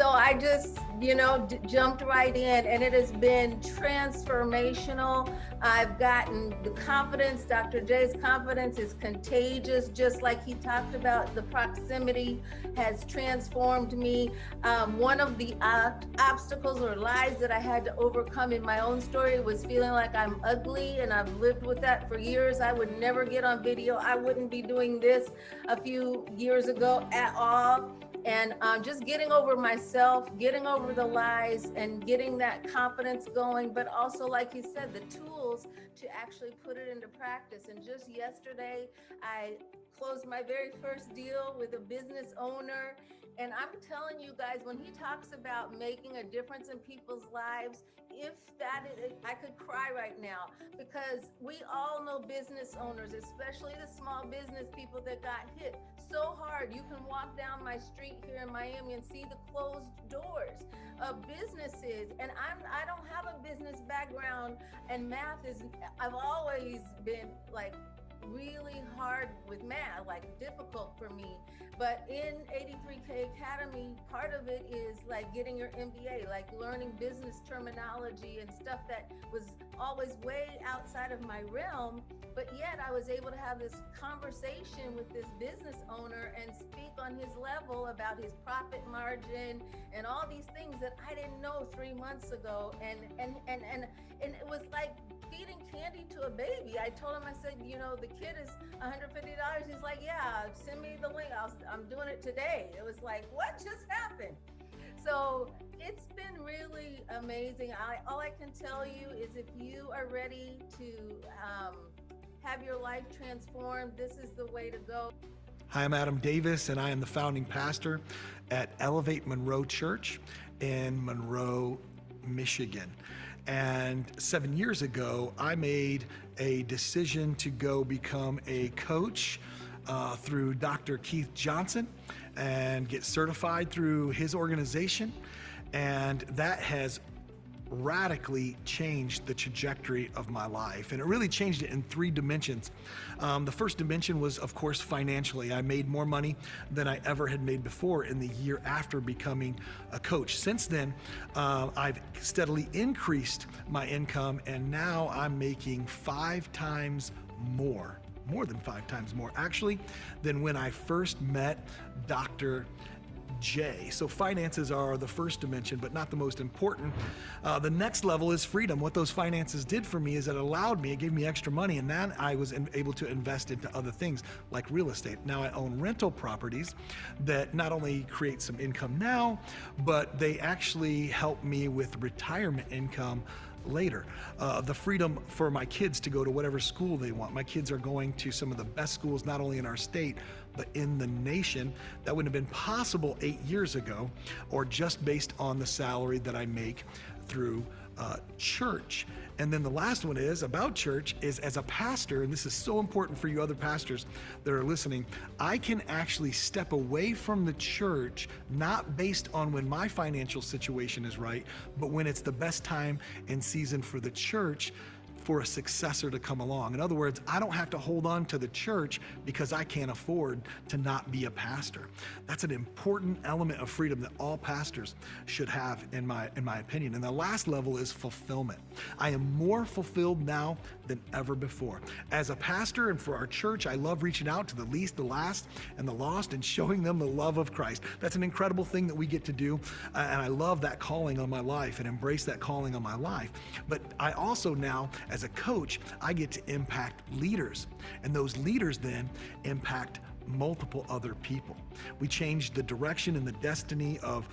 So I just, jumped right in, and it has been transformational. I've gotten the confidence. Dr. J's confidence is contagious, just like he talked about. The proximity has transformed me. One of the obstacles or lies that I had to overcome in my own story was feeling like I'm ugly, and I've lived with that for years. I would never get on video. I wouldn't be doing this a few years ago at all. And just getting over myself, getting over the lies, and getting that confidence going, but also, like you said, the tools to actually put it into practice. And just yesterday, I closed my very first deal with a business owner. And I'm telling you guys, when he talks about making a difference in people's lives, I could cry right now, because we all know business owners, especially the small business people that got hit so hard. You can walk down my street here in Miami and see the closed doors of businesses. And I don't have a business background, and I've always been like really hard with math, like difficult for me. But in 83K Academy, part of it is like getting your MBA, like learning business terminology and stuff that was always way outside of my realm. But yet I was able to have this conversation with this business owner and speak on his level about his profit margin and all these things that I didn't know 3 months ago. And it was like feeding candy to a baby. I told him, I said, the kit is $150. He's like, yeah, send me the link. I'm doing it today. It was like, what just happened? So it's been really amazing. All I can tell you is, if you are ready to have your life transformed, this is the way to go. Hi, I'm Adam Davis, and I am the founding pastor at Elevate Monroe Church in Monroe, Michigan. And 7 years ago, I made a decision to go become a coach through Dr. Keith Johnson and get certified through his organization. And that has radically changed the trajectory of my life. And it really changed it in 3 dimensions. The first dimension was, of course, financially. I made more money than I ever had made before in the year after becoming a coach. Since then, I've steadily increased my income, and now I'm making 5 times more than 5 times more, actually, than when I first met Dr. J. So finances are the first dimension, but not the most important. The next level is freedom. What those finances did for me is it gave me extra money, and then I was able to invest into other things like real estate. Now I own rental properties that not only create some income now, but they actually help me with retirement income later. The freedom for my kids to go to whatever school they want. My kids are going to some of the best schools, not only in our state, but in the nation. That wouldn't have been possible 8 years ago, or just based on the salary that I make through church. And then the last one is about church is, as a pastor, and this is so important for you other pastors that are listening, I can actually step away from the church, not based on when my financial situation is right, but when it's the best time and season for the church for a successor to come along. In other words, I don't have to hold on to the church because I can't afford to not be a pastor. That's an important element of freedom that all pastors should have, in my opinion. And the last level is fulfillment. I am more fulfilled now than ever before. As a pastor and for our church, I love reaching out to the least, the last, and the lost, and showing them the love of Christ. That's an incredible thing that we get to do, and I love that calling on my life and embrace that calling on my life. But I also now, as a coach, I get to impact leaders, and those leaders then impact multiple other people. We change the direction and the destiny of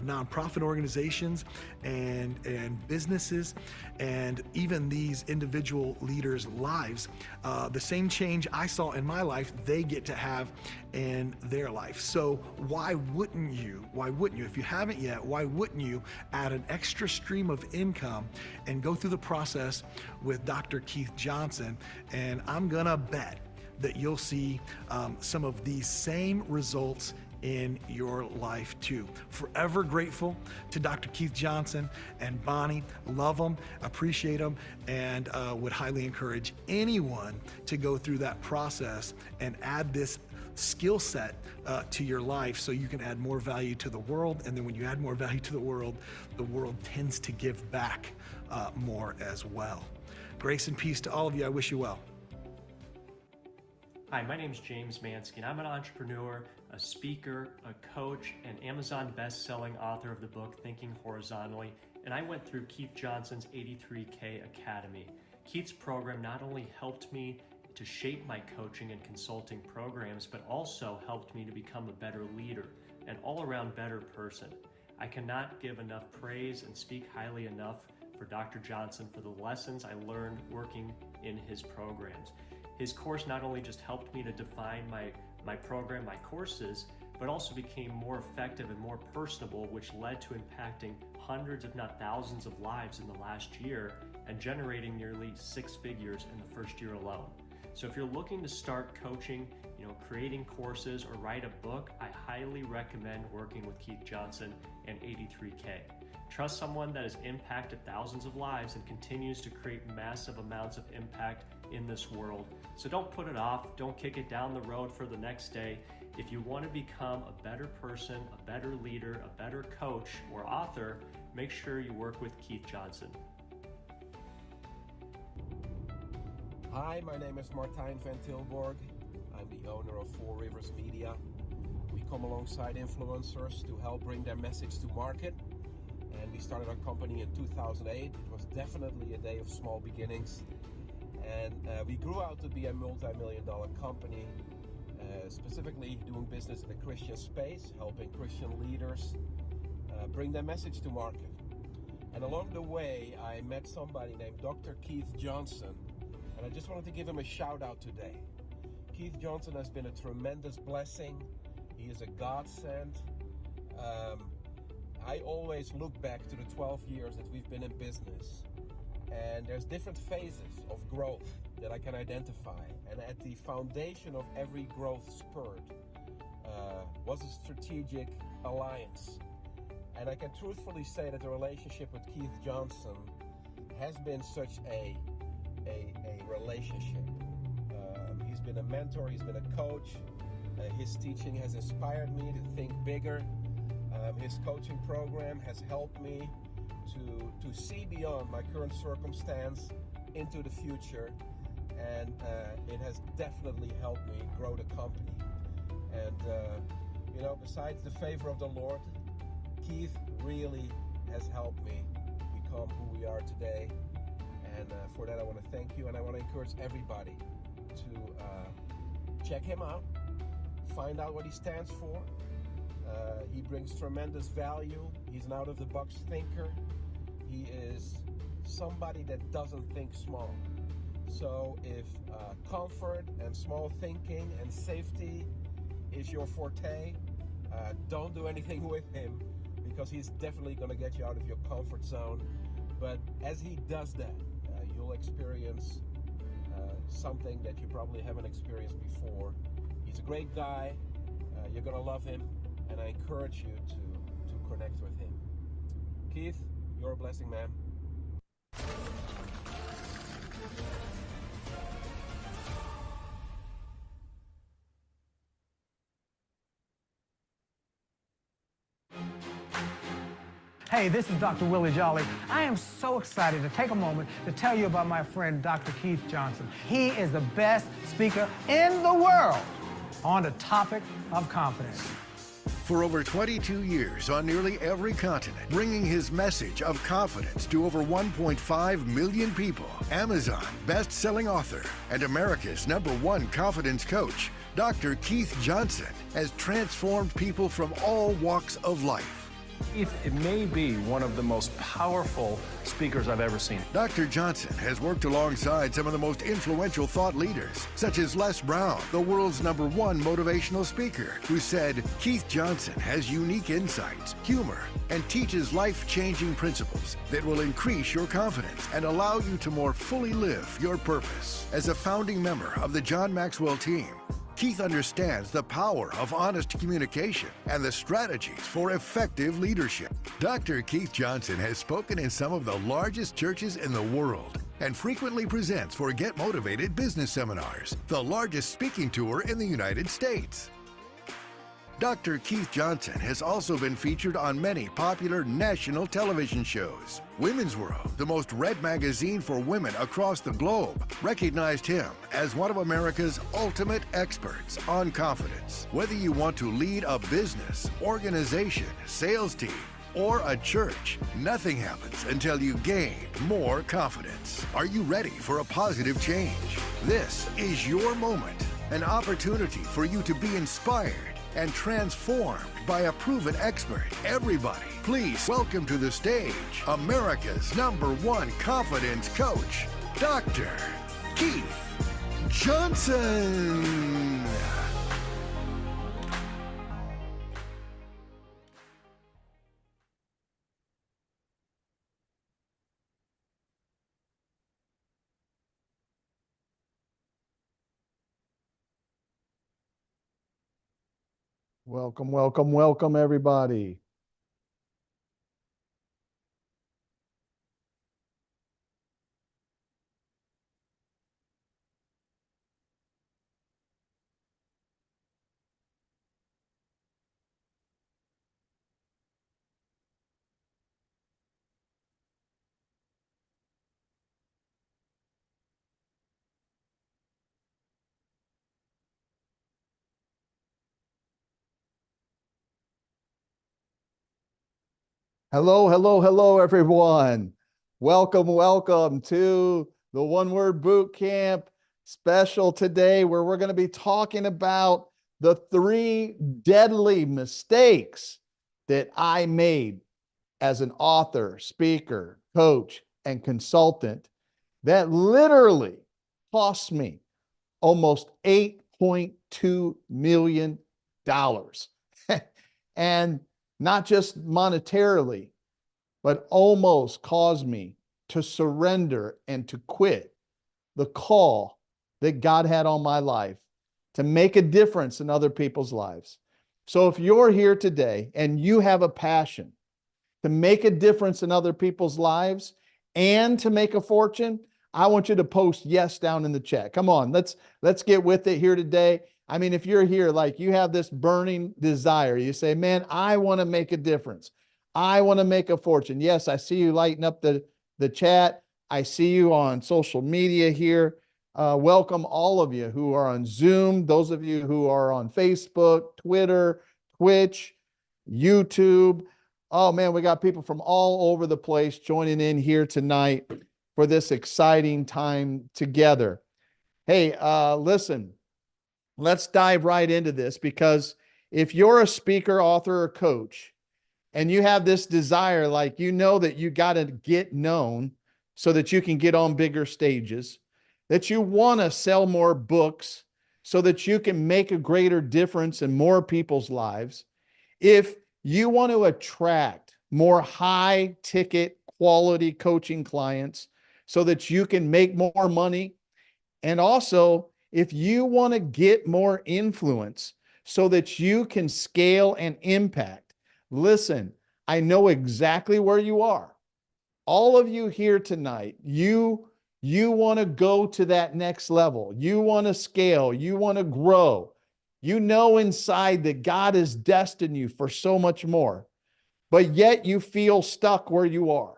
nonprofit organizations and businesses, and even these individual leaders' lives. The same change I saw in my life, they get to have in their life. So why wouldn't you, if you haven't yet, why wouldn't you add an extra stream of income and go through the process with Dr. Keith Johnson? And I'm gonna bet that you'll see some of these same results in your life too. Forever grateful to Dr. Keith Johnson and Bonnie. Love them, appreciate them, and would highly encourage anyone to go through that process and add this skill set to your life so you can add more value to the world. And then when you add more value to the world tends to give back more as well. Grace and peace to all of you. I wish you well. Hi, my name is James Mansky, and I'm an entrepreneur, a speaker, a coach, and Amazon best-selling author of the book Thinking Horizontally, and I went through Keith Johnson's 83K Academy. Keith's program not only helped me to shape my coaching and consulting programs, but also helped me to become a better leader, an all-around better person. I cannot give enough praise and speak highly enough for Dr. Johnson for the lessons I learned working in his programs. His course not only just helped me to define my program, my courses, but also became more effective and more personable, which led to impacting hundreds, if not thousands of lives in the last year and generating nearly 6 figures in the first year alone. So if you're looking to start coaching, creating courses or write a book, I highly recommend working with Keith Johnson and 83K. Trust someone that has impacted thousands of lives and continues to create massive amounts of impact in this world. So don't put it off, don't kick it down the road for the next day. If you want to become a better person, a better leader, a better coach or author, make sure you work with Keith Johnson. Hi, my name is Martijn van Tilborg. I'm the owner of Four Rivers Media. We come alongside influencers to help bring their message to market. And we started our company in 2008. It was definitely a day of small beginnings. And we grew out to be a multi-million-dollar company, specifically doing business in the Christian space, helping Christian leaders bring their message to market. And along the way, I met somebody named Dr. Keith Johnson, and I just wanted to give him a shout out today. Keith Johnson has been a tremendous blessing. He is a godsend. I always look back to the 12 years that we've been in business, and there's different phases of growth that I can identify. And at the foundation of every growth spurt was a strategic alliance. And I can truthfully say that the relationship with Keith Johnson has been such a relationship. He's been a mentor, he's been a coach. His teaching has inspired me to think bigger. His coaching program has helped me to see beyond my current circumstance into the future, and it has definitely helped me grow the company. And besides the favor of the Lord, Keith really has helped me become who we are today. And for that I want to thank you, and I want to encourage everybody to check him out, find out what he stands for. He brings tremendous value. He's an out-of-the-box thinker. He is somebody that doesn't think small. So if comfort and small thinking and safety is your forte, don't do anything with him, because he's definitely going to get you out of your comfort zone. But as he does that, you'll experience something that you probably haven't experienced before. He's a great guy. You're going to love him. And I encourage you to connect with him. Keith, you're a blessing, man. Hey, this is Dr. Willie Jolly. I am so excited to take a moment to tell you about my friend, Dr. Keith Johnson. He is the best speaker in the world on the topic of confidence. For over 22 years on nearly every continent, bringing his message of confidence to over 1.5 million people, Amazon best-selling author and America's #1 confidence coach, Dr. Keith Johnson has transformed people from all walks of life. It may be one of the most powerful speakers I've ever seen. Dr. Johnson has worked alongside some of the most influential thought leaders, such as Les Brown, the world's #1 motivational speaker, who said, Keith Johnson has unique insights, humor, and teaches life-changing principles that will increase your confidence and allow you to more fully live your purpose. As a founding member of the John Maxwell team, Keith understands the power of honest communication and the strategies for effective leadership. Dr. Keith Johnson has spoken in some of the largest churches in the world and frequently presents for Get Motivated Business Seminars, the largest speaking tour in the United States. Dr. Keith Johnson has also been featured on many popular national television shows. Women's World, the most read magazine for women across the globe, recognized him as one of America's ultimate experts on confidence. Whether you want to lead a business, organization, sales team, or a church, nothing happens until you gain more confidence. Are you ready for a positive change? This is your moment, an opportunity for you to be inspired and transformed by a proven expert. Everybody, please welcome to the stage America's #1 confidence coach, Dr. Keith Johnson. Welcome, welcome, welcome, everybody. Hello, hello, hello, everyone. Welcome, welcome to the One Word Boot Camp special today, where we're going to be talking about the 3 deadly mistakes that I made as an author, speaker, coach, and consultant that literally cost me almost $8.2 million. And not just monetarily, but almost caused me to surrender and to quit the call that God had on my life to make a difference in other people's lives. So if you're here today and you have a passion to make a difference in other people's lives and to make a fortune, I want you to post yes down in the chat. Come on, let's get with it here today. I mean, if you're here, like you have this burning desire, you say, man, I want to make a difference. I want to make a fortune. Yes, I see you lighting up the chat. I see you on social media here. Welcome all of you who are on Zoom, those of you who are on Facebook, Twitter, Twitch, YouTube. Oh man, we got people from all over the place joining in here tonight for this exciting time together. Hey, listen. Let's dive right into this, because if you're a speaker, author, or coach, and you have this desire, like you know that you got to get known so that you can get on bigger stages, that you want to sell more books so that you can make a greater difference in more people's lives, if you want to attract more high ticket quality coaching clients so that you can make more money, and also if you want to get more influence so that you can scale and impact, listen, I know exactly where you are. All of you here tonight, you want to go to that next level. You want to scale. You want to grow. You know inside that God has destined you for so much more, but yet you feel stuck where you are.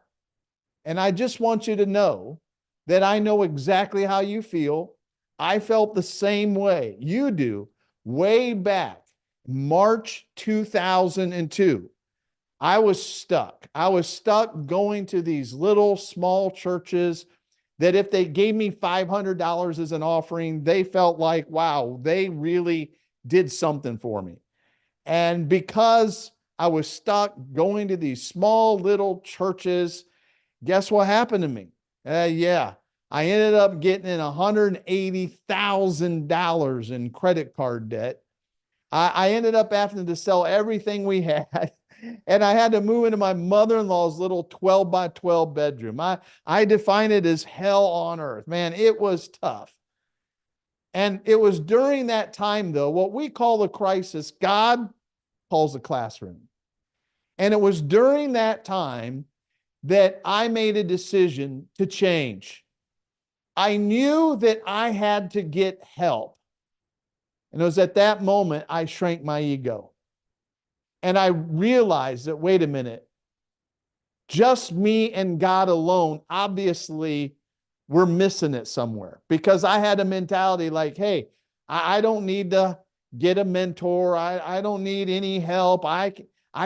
And I just want you to know that I know exactly how you feel. I felt the same way you do way back March 2002. I was stuck. I was stuck going to these little small churches that if they gave me $500 as an offering, they felt like, wow, they really did something for me. And because I was stuck going to these small little churches, guess what happened to me? I ended up getting in $180,000 in credit card debt. I ended up having to sell everything we had, and I had to move into my mother-in-law's little 12 by 12 bedroom. I define it as hell on earth. Man, it was tough. And it was during that time, though, what we call the crisis, God calls a classroom. And it was during that time that I made a decision to change. I knew that I had to get help. And it was at that moment I shrank my ego. And I realized that, wait a minute, just me and God alone, obviously, we're missing it somewhere. Because I had a mentality like, hey, I don't need to get a mentor. I don't need any help. I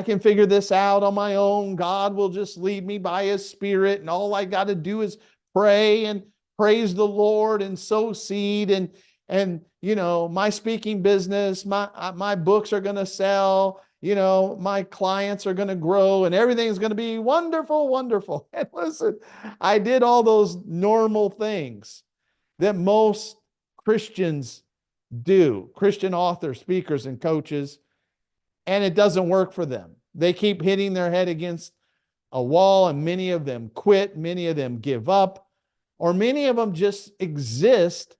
can figure this out on my own. God will just lead me by His Spirit. And all I got to do is pray and praise the Lord and sow seed. And you know, my speaking business, my books are going to sell. You know, my clients are going to grow and everything's going to be wonderful, wonderful. And listen, I did all those normal things that most Christians do, Christian authors, speakers, and coaches, and it doesn't work for them. They keep hitting their head against a wall, and many of them quit, many of them give up, or many of them just exist,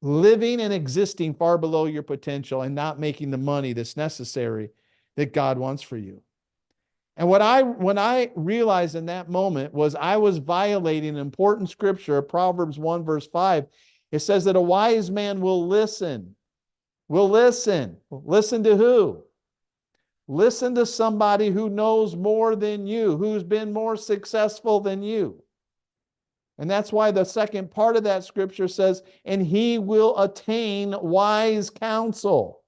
living and existing far below your potential and not making the money that's necessary that God wants for you. And when I realized in that moment was I was violating an important scripture, Proverbs 1 verse 5. It says that a wise man will listen. Will listen. Listen to who? Listen to somebody who knows more than you, who's been more successful than you. And that's why the second part of that scripture says, and he will attain wise counsel.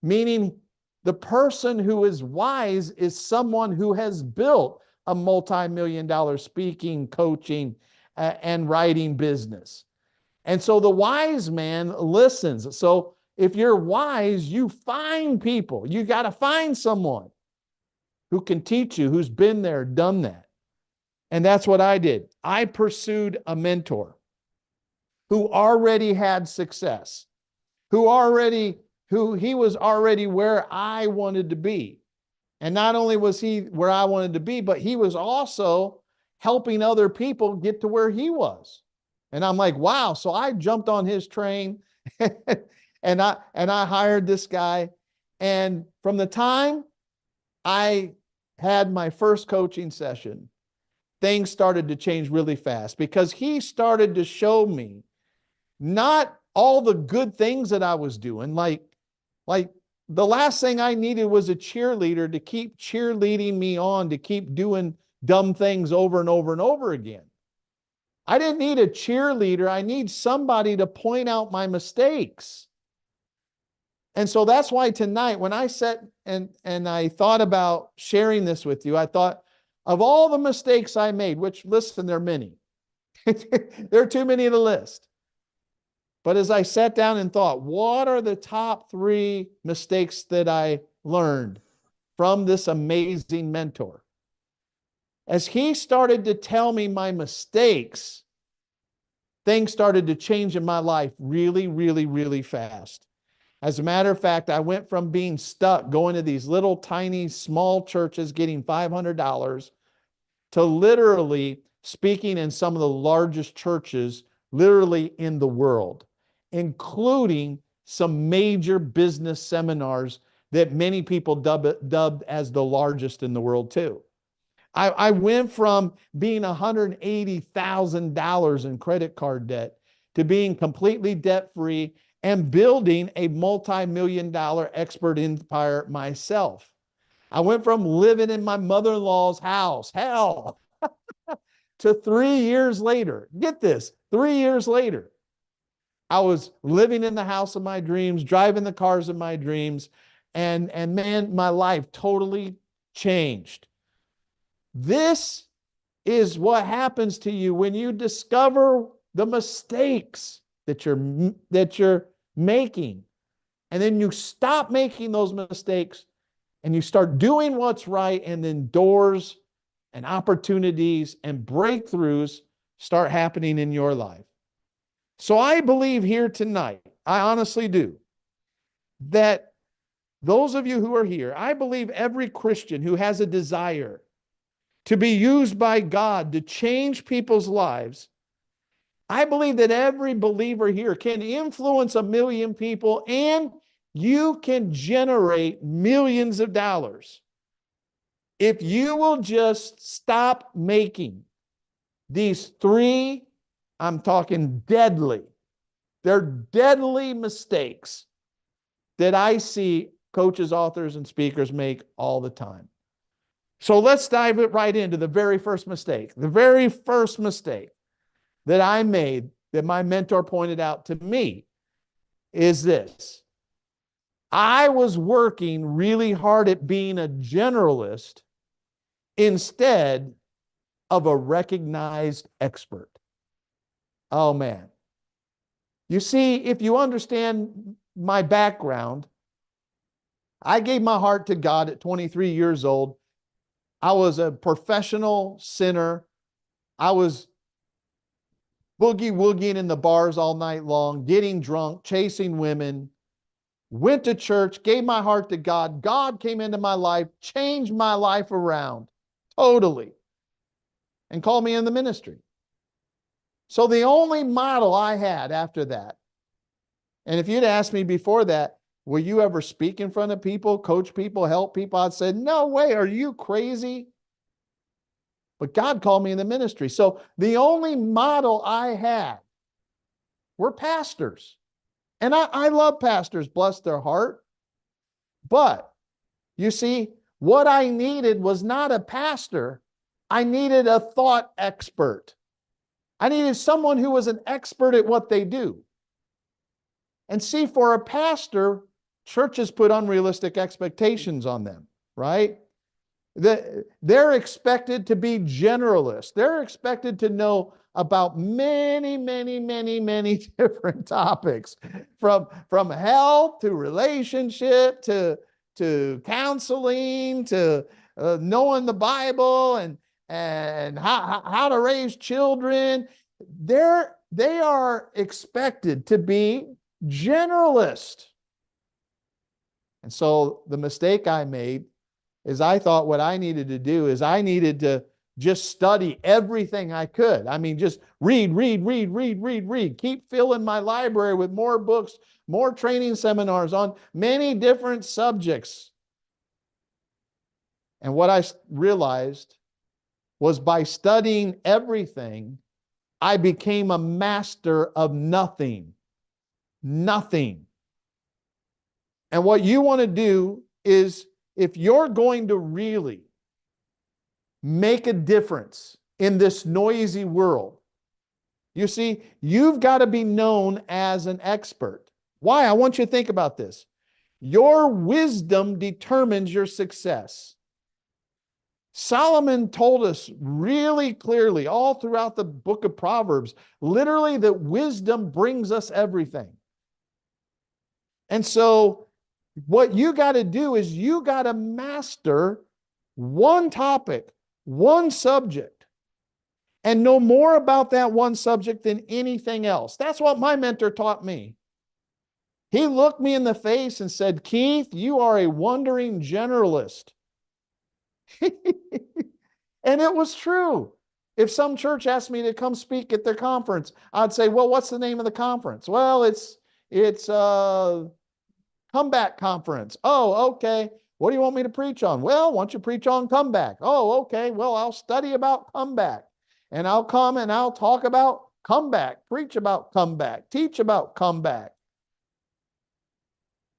Meaning the person who is wise is someone who has built a multi-million-dollar speaking, coaching, and writing business. And so the wise man listens. So if you're wise, you find people. You got to find someone who can teach you, who's been there, done that. And that's what I did. I pursued a mentor who already had success, who he was already where I wanted to be. And not only was he where I wanted to be, but he was also helping other people get to where he was. And I'm like, wow. So I jumped on his train and I hired this guy. And from the time I had my first coaching session, things started to change really fast because he started to show me not all the good things that I was doing. Like the last thing I needed was a cheerleader to keep cheerleading me on, to keep doing dumb things over and over and over again. I didn't need a cheerleader. I need somebody to point out my mistakes. And so that's why tonight, when I sat and I thought about sharing this with you, I thought, of all the mistakes I made, which, listen, there are many. There are too many to list. But as I sat down and thought, what are the top 3 mistakes that I learned from this amazing mentor? As he started to tell me my mistakes, things started to change in my life really, really, really fast. As a matter of fact, I went from being stuck going to these little tiny small churches getting $500 to literally speaking in some of the largest churches literally in the world, including some major business seminars that many people dubbed as the largest in the world too. I went from being $180,000 in credit card debt to being completely debt-free and building a multi-million-dollar expert empire myself. I went from living in my mother-in-law's house, hell, to 3 years later. Get this, 3 years later, I was living in the house of my dreams, driving the cars of my dreams, and man, my life totally changed. This is what happens to you when you discover the mistakes that you're making. And then you stop making those mistakes and you start doing what's right, and then doors and opportunities and breakthroughs start happening in your life. So I believe here tonight, I honestly do, that those of you who are here, I believe every Christian who has a desire to be used by God to change people's lives, I believe that every believer here can influence 1 million people, and you can generate millions of dollars if you will just stop making these 3 I'm talking deadly. They're deadly mistakes that I see coaches, authors, and speakers make all the time. So let's dive it right into the very first mistake. The very first mistake that I made that my mentor pointed out to me is this. I was working really hard at being a generalist instead of a recognized expert. Oh man. You see, if you understand my background, I gave my heart to God at 23 years old. I was a professional sinner. I was boogie-woogieing in the bars all night long, getting drunk, chasing women, went to church, gave my heart to God. God came into my life, changed my life around totally, and called me in the ministry. So the only model I had after that, and if you'd asked me before that, will you ever speak in front of people, coach people, help people? I'd say, no way, are you crazy? But God called me in the ministry. So the only model I had were pastors. And I love pastors, bless their heart. But you see, what I needed was not a pastor. I needed a thought expert. I needed someone who was an expert at what they do. And see, for a pastor, churches put unrealistic expectations on them, right? They're expected to be generalists. They're expected to know about many, many, many, many different topics, from health to relationship to counseling to knowing the Bible and how to raise children. They are expected to be generalists. And so the mistake I made is I thought what I needed to do is I needed to just study everything I could. I mean, just read. Keep filling my library with more books, more training seminars on many different subjects. And what I realized was by studying everything, I became a master of nothing. Nothing. And what you want to do is, if you're going to really make a difference in this noisy world, you see, you've got to be known as an expert. Why? I want you to think about this. Your wisdom determines your success. Solomon told us really clearly all throughout the book of Proverbs, literally, that wisdom brings us everything. And so what you got to do is you got to master one topic, one subject, and know more about that one subject than anything else. That's what my mentor taught me. He looked me in the face and said, Keith, you are a wandering generalist. And it was true. If some church asked me to come speak at their conference, I'd say, well, what's the name of the conference? Well, it's Comeback Conference. Oh, okay. What do you want me to preach on? Well, why don't you preach on comeback? Oh, okay. Well, I'll study about comeback. And I'll come and I'll talk about comeback, preach about comeback, teach about comeback.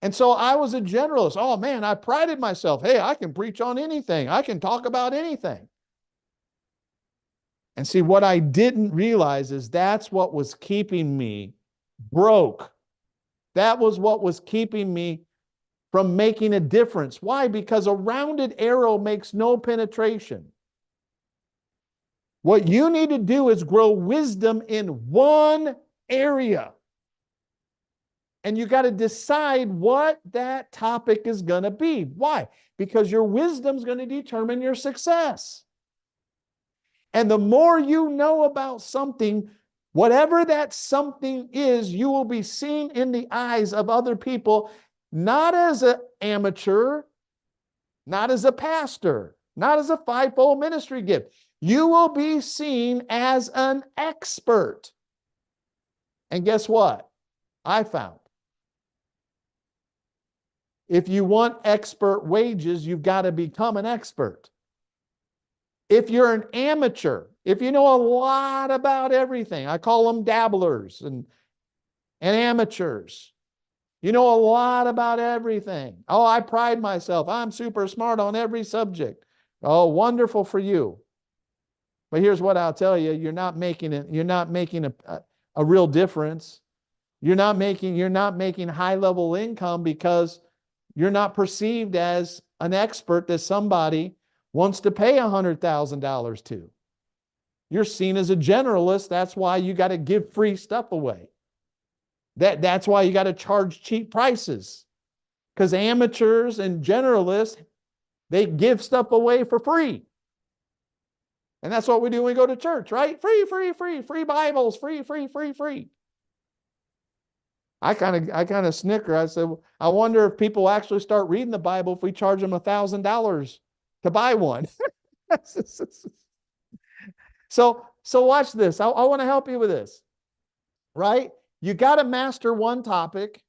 And so I was a generalist. Oh man, I prided myself. Hey, I can preach on anything. I can talk about anything. And see, what I didn't realize is that's what was keeping me broke. That was what was keeping me from making a difference. Why? Because a rounded arrow makes no penetration. What you need to do is grow wisdom in one area. And you got to decide what that topic is going to be. Why? Because your wisdom is going to determine your success. And the more you know about something, whatever that something is, you will be seen in the eyes of other people, not as an amateur, not as a pastor, not as a fivefold ministry gift. You will be seen as an expert. And guess what? I found, if you want expert wages, you've got to become an expert. If you're an amateur, if you know a lot about everything, I call them dabblers and amateurs. You know a lot about everything. Oh, I pride myself. I'm super smart on every subject. Oh, wonderful for you. But here's what I'll tell you, you're not making a real difference. You're not making high-level income because you're not perceived as an expert that somebody wants to pay $100,000 to. You're seen as a generalist. That's why you got to give free stuff away. That's why you got to charge cheap prices. Because amateurs and generalists, they give stuff away for free. And that's what we do when we go to church, right? Free, free, free, free Bibles, free, free, free, free. I kind of snicker. I said, I wonder if people actually start reading the Bible if we charge them $1,000 to buy one. So watch this. I want to help you with this, right? You got to master one topic.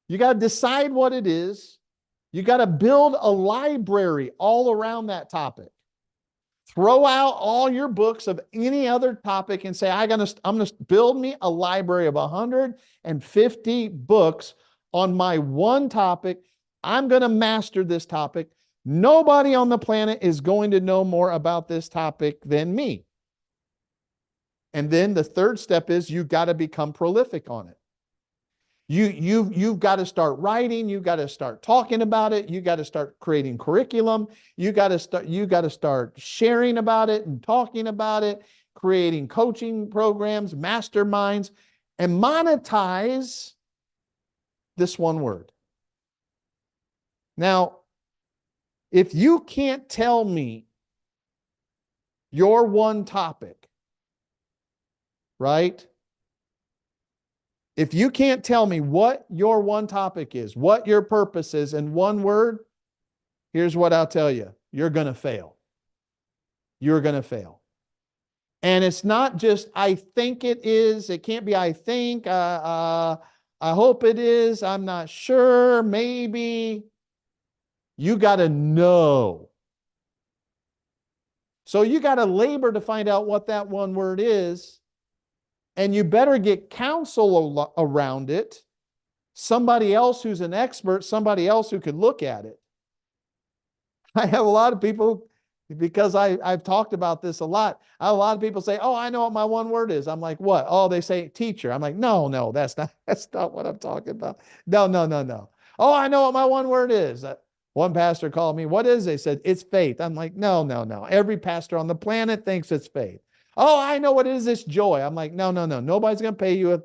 You got to decide what it is. You got to build a library all around that topic. Throw out all your books of any other topic and say, I'm going to build me a library of 150 books on my one topic. I'm going to master this topic. Nobody on the planet is going to know more about this topic than me. And then the third step is you've got to become prolific on it. You've got to start writing. You've got to start talking about it. You've got to start creating curriculum. You got to start sharing about it and talking about it, creating coaching programs, masterminds, and monetize this one word. Now, if you can't tell me your one topic, right? If you can't tell me what your one topic is, what your purpose is in one word, here's what I'll tell you. You're going to fail. You're going to fail. And it's not just, I think it is. It can't be, I think. I hope it is. I'm not sure. Maybe. You got to know. So you got to labor to find out what that one word is. And you better get counsel around it. Somebody else who's an expert, somebody else who could look at it. I have a lot of people, because I've talked about this a lot. I have a lot of people say, oh, I know what my one word is. I'm like, what? Oh, they say teacher. I'm like, no, that's not what I'm talking about. No. Oh, I know what my one word is. One pastor called me, what is it? They said, it's faith. I'm like, no. Every pastor on the planet thinks it's faith. Oh, I know what it is. It's joy. I'm like, no. Nobody's going to pay you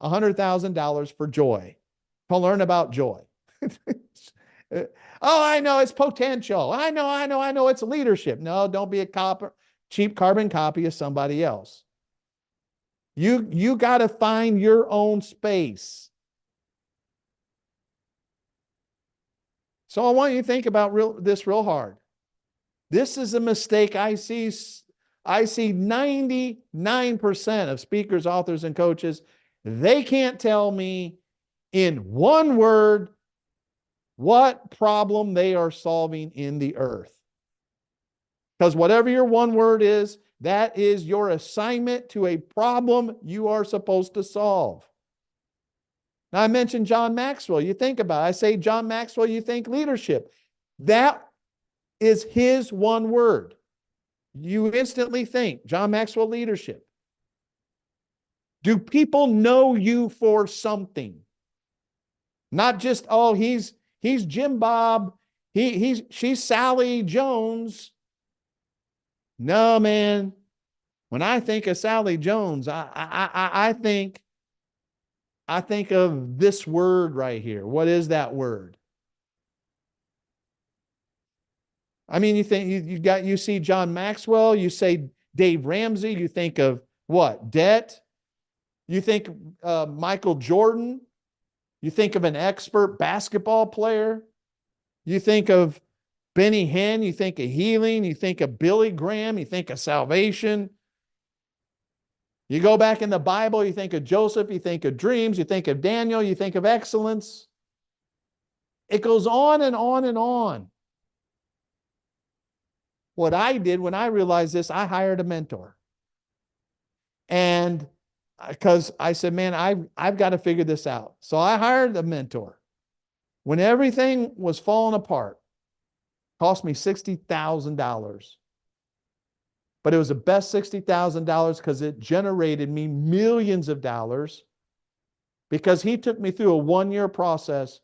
$100,000 for joy. To learn about joy. Oh, I know it's potential. I know it's leadership. No, don't be a cheap carbon copy of somebody else. You got to find your own space. So I want you to think about this real hard. This is a mistake I see 99% of speakers, authors, and coaches. They can't tell me in one word what problem they are solving in the earth. Because whatever your one word is, that is your assignment to a problem you are supposed to solve. Now, I mentioned John Maxwell. You think about it. I say John Maxwell, you think leadership. That is his one word. You instantly think John Maxwell leadership. Do people know you for something? Not just, oh, he's Jim Bob. She's Sally Jones. No, man. When I think of Sally Jones, I think of this word right here. What is that word? I mean, you think you see John Maxwell, you say Dave Ramsey, you think of what? Debt. You think Michael Jordan. You think of an expert basketball player. You think of Benny Hinn. You think of healing. You think of Billy Graham. You think of salvation. You go back in the Bible, you think of Joseph. You think of dreams. You think of Daniel. You think of excellence. It goes on and on and on. What I did when I realized this, I hired a mentor. And because I said, man, I've got to figure this out. So I hired a mentor. When everything was falling apart, cost me $60,000. But it was the best $60,000 because it generated me millions of dollars, because he took me through a 1-year process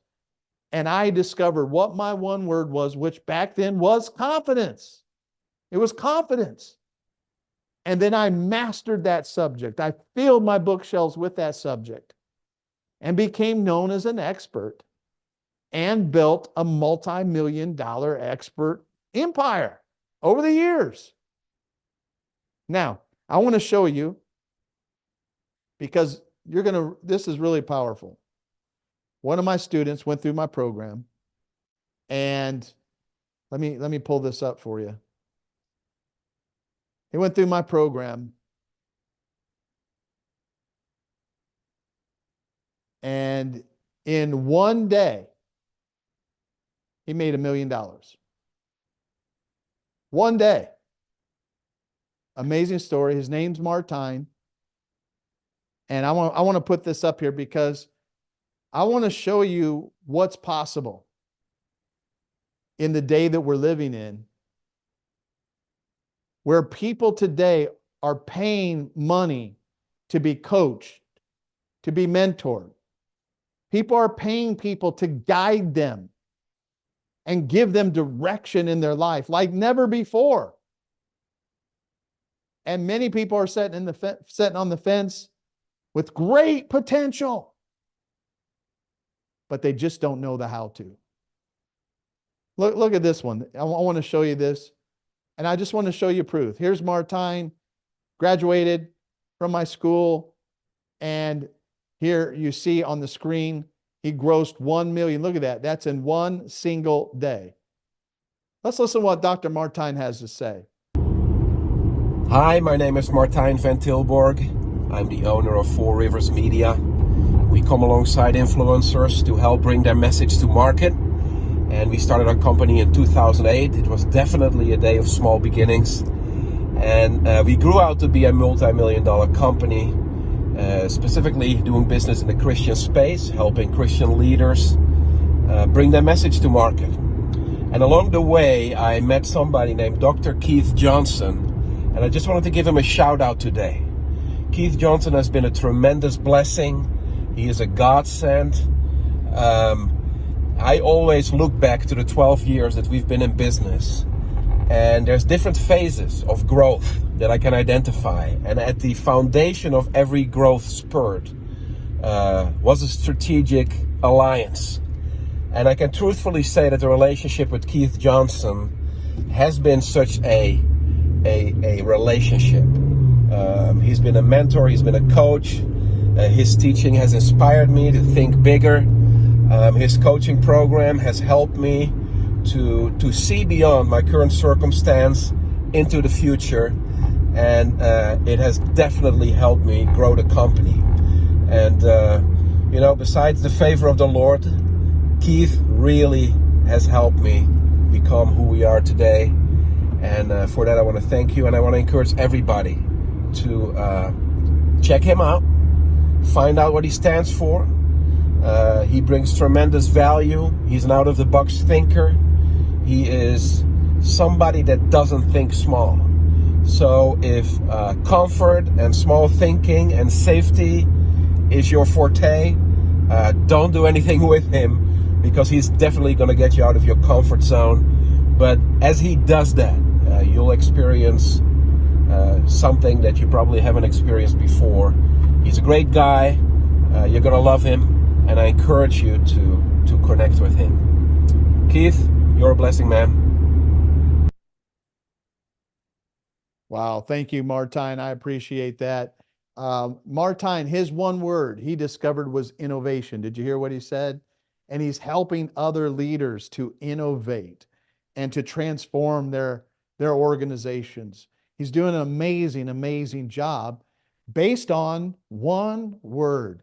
and I discovered what my one word was, which back then was confidence. It was confidence. And then I mastered that subject. I filled my bookshelves with that subject and became known as an expert and built a multi-million-dollar expert empire over the years. Now, I want to show you, because this is really powerful. One of my students went through my program, and let me pull this up for you. He went through my program, and in one day, he made $1 million. One day. Amazing story. His name's Martine. And I want to put this up here because I want to show you what's possible in the day that we're living in, where people today are paying money to be coached, to be mentored. People are paying people to guide them and give them direction in their life like never before. And many people are sitting on the fence with great potential, but they just don't know the how to. Look at this one. I want to show you this. And I just want to show you proof. Here's Martine, graduated from my school. And here you see on the screen, he grossed 1 million. Look at that. That's in one single day. Let's listen to what Dr. Martine has to say. Hi, my name is Martijn van Tilborg. I'm the owner of Four Rivers Media. We come alongside influencers to help bring their message to market. And we started our company in 2008. It was definitely a day of small beginnings. And we grew out to be a multi-million-dollar company, specifically doing business in the Christian space, helping Christian leaders bring their message to market. And along the way, I met somebody named Dr. Keith Johnson. And I just wanted to give him a shout out today. Keith Johnson has been a tremendous blessing. He is a godsend. I always look back to the 12 years that we've been in business, and there's different phases of growth that I can identify. And at the foundation of every growth spurt was a strategic alliance. And I can truthfully say that the relationship with Keith Johnson has been such a relationship. He's been a mentor, he's been a coach. His teaching has inspired me to think bigger. His coaching program has helped me to see beyond my current circumstance into the future. And it has definitely helped me grow the company. And, besides the favor of the Lord, Keith really has helped me become who we are today. And for that, I want to thank you. And I want to encourage everybody to check him out, find out what he stands for. He brings tremendous value. He's an out-of-the-box thinker. He is somebody that doesn't think small. So if comfort and small thinking and safety is your forte, don't do anything with him, because he's definitely going to get you out of your comfort zone. But as he does that, you'll experience something that you probably haven't experienced before. He's a great guy. You're going to love him. And I encourage you to connect with him. Keith, you're a blessing, man. Wow. Thank you, Martine. I appreciate that. Martine, his one word he discovered was innovation. Did you hear what he said? And he's helping other leaders to innovate and to transform their organizations. He's doing an amazing, amazing job based on one word.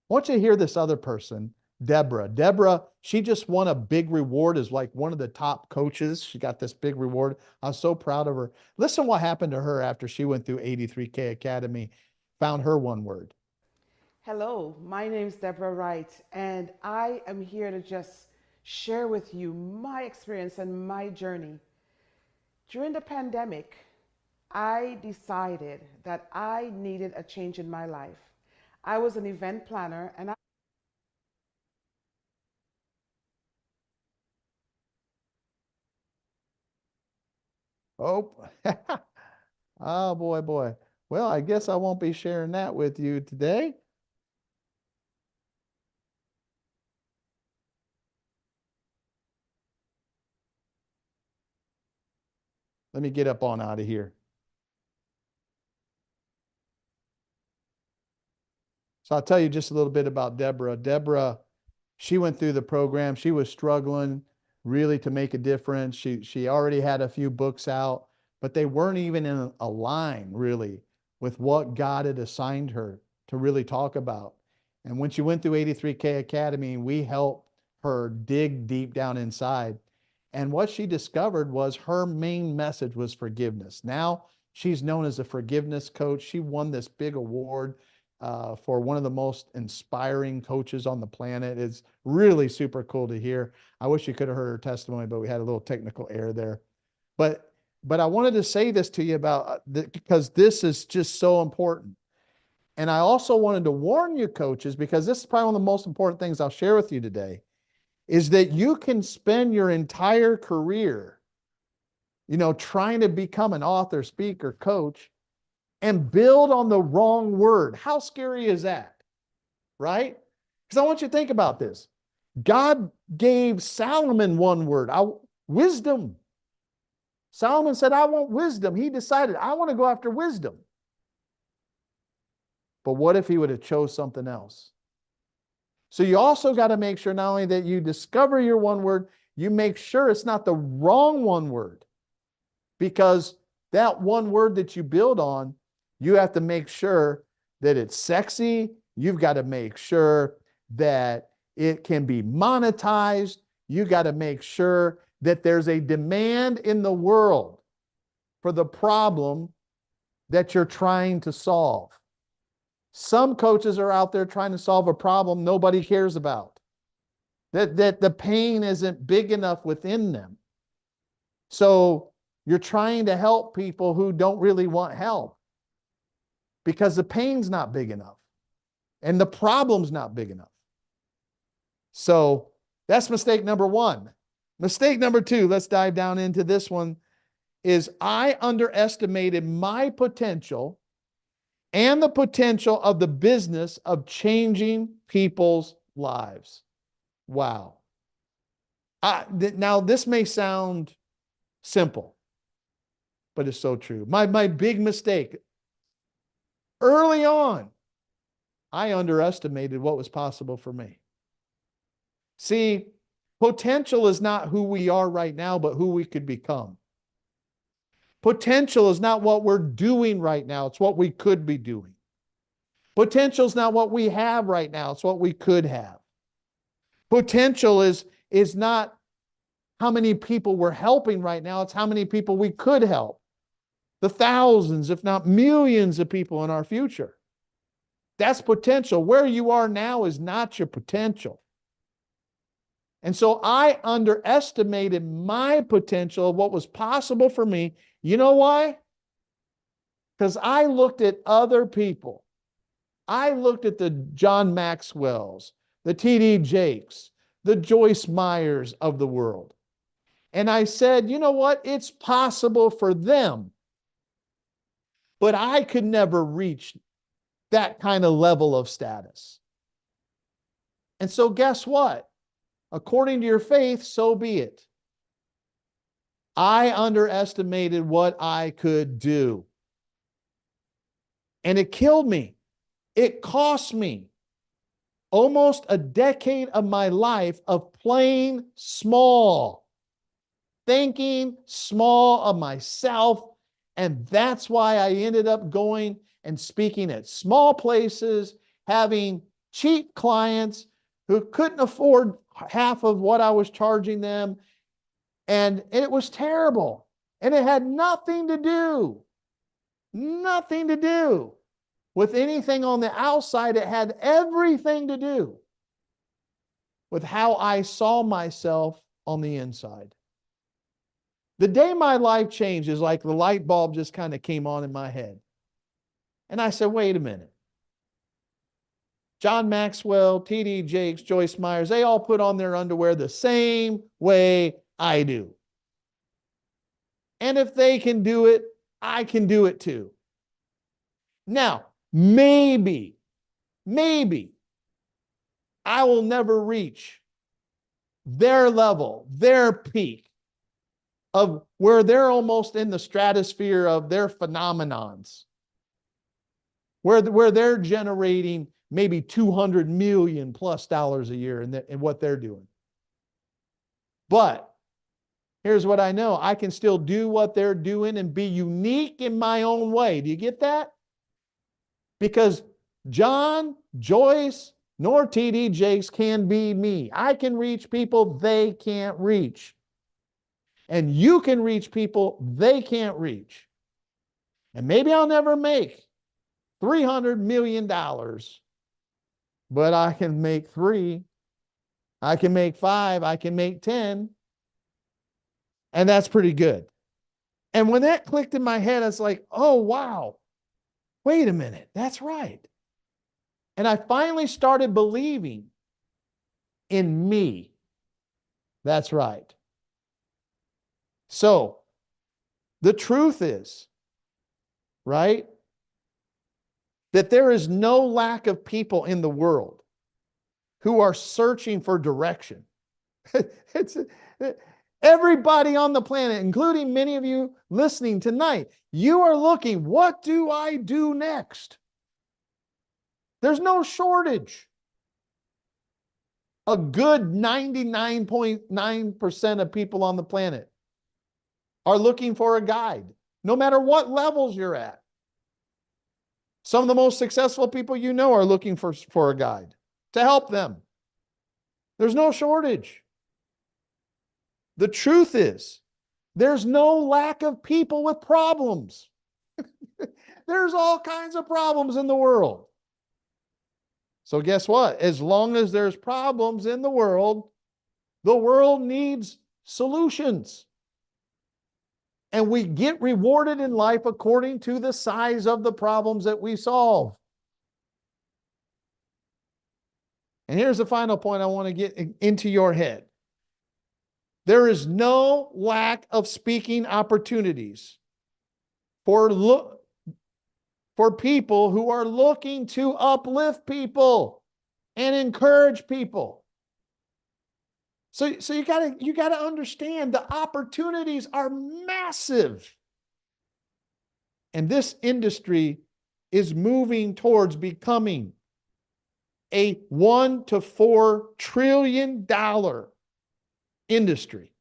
I want you to hear this other person Deborah. Deborah, she just won a big reward as like one of the top coaches. She got this big reward. I was so proud of her. Listen what happened to her after she went through 83K Academy, found her one word. Hello, my name is Deborah Wright, and I am here to just share with you my experience and my journey. During the pandemic, I decided that I needed a change in my life. I was an event planner, and Oh, oh boy, boy. Well, I guess I won't be sharing that with you today. Let me get up on out of here. So I'll tell you just a little bit about Deborah. Deborah, she went through the program. She was struggling really to make a difference. She already had a few books out, but they weren't even in a line really with what God had assigned her to really talk about. And when she went through 83K Academy, we helped her dig deep down inside. And what she discovered was her main message was forgiveness. Now she's known as a forgiveness coach. She won this big award for one of the most inspiring coaches on the planet. It's really super cool to hear. I wish you could have heard her testimony, but we had a little technical error there. But I wanted to say this to you about because this is just so important. And I also wanted to warn you, coaches, because this is probably one of the most important things I'll share with you today, is that you can spend your entire career, trying to become an author, speaker, coach, and build on the wrong word. How scary is that? Right? Because I want you to think about this. God gave Solomon one word, wisdom. Solomon said, I want wisdom. He decided, I want to go after wisdom. But what if he would have chose something else? So you also got to make sure not only that you discover your one word, you make sure it's not the wrong one word. Because that one word that you build on, you have to make sure that it's sexy. You've got to make sure that it can be monetized. You got to make sure that there's a demand in the world for the problem that you're trying to solve. Some coaches are out there trying to solve a problem nobody cares about. That the pain isn't big enough within them. So you're trying to help people who don't really want help because the pain's not big enough and the problem's not big enough. So that's mistake number one. Mistake number two, let's dive down into this one, is I underestimated my potential and the potential of the business of changing people's lives. Wow. Now, this may sound simple, but it's so true. My big mistake, early on, I underestimated what was possible for me. See, potential is not who we are right now, but who we could become. Potential is not what we're doing right now. It's what we could be doing. Potential is not what we have right now. It's what we could have. Potential is not how many people we're helping right now. It's how many people we could help. The thousands, if not millions of people in our future. That's potential. Where you are now is not your potential. And so I underestimated my potential of what was possible for me. You know why? Because I looked at other people. I looked at the John Maxwells, the T.D. Jakes, the Joyce Meyers of the world. And I said, you know what? It's possible for them. But I could never reach that kind of level of status. And so guess what? According to your faith, so be it. I underestimated what I could do. And it killed me. It cost me almost a decade of my life of playing small, thinking small of myself. And that's why I ended up going and speaking at small places, having cheap clients who couldn't afford half of what I was charging them. And it was terrible. And it had nothing to do with anything on the outside. It had everything to do with how I saw myself on the inside. The day my life changed is like the light bulb just kind of came on in my head. And I said, wait a minute. John Maxwell, T.D. Jakes, Joyce Myers, they all put on their underwear the same way I do. And if they can do it, I can do it too. Now, maybe I will never reach their level, their peak of where they're almost in the stratosphere of their phenomenons, where they're generating maybe $200 million plus a year in what they're doing. But here's what I know. I can still do what they're doing and be unique in my own way. Do you get that? Because John, Joyce, nor T.D. Jakes can be me. I can reach people they can't reach. And you can reach people they can't reach. And maybe I'll never make $300 million, but I can make 3, I can make 5, I can make 10. And that's pretty good. And when that clicked in my head, it's like, oh, wow, wait a minute, that's right. And I finally started believing in me. That's right. So the truth is, right, that there is no lack of people in the world who are searching for direction. Everybody on the planet, including many of you listening tonight, you are looking, what do I do next? There's no shortage. A good 99.9% of people on the planet are looking for a guide, no matter what levels you're at. Some of the most successful people you know are looking for a guide to help them. There's no shortage. The truth is, there's no lack of people with problems. There's all kinds of problems in the world. So guess what? As long as there's problems in the world needs solutions. And we get rewarded in life according to the size of the problems that we solve. And here's the final point I want to get into your head. There is no lack of speaking opportunities for people who are looking to uplift people and encourage people. So you gotta understand the opportunities are massive. And this industry is moving towards becoming a $1 to $4 trillion industry.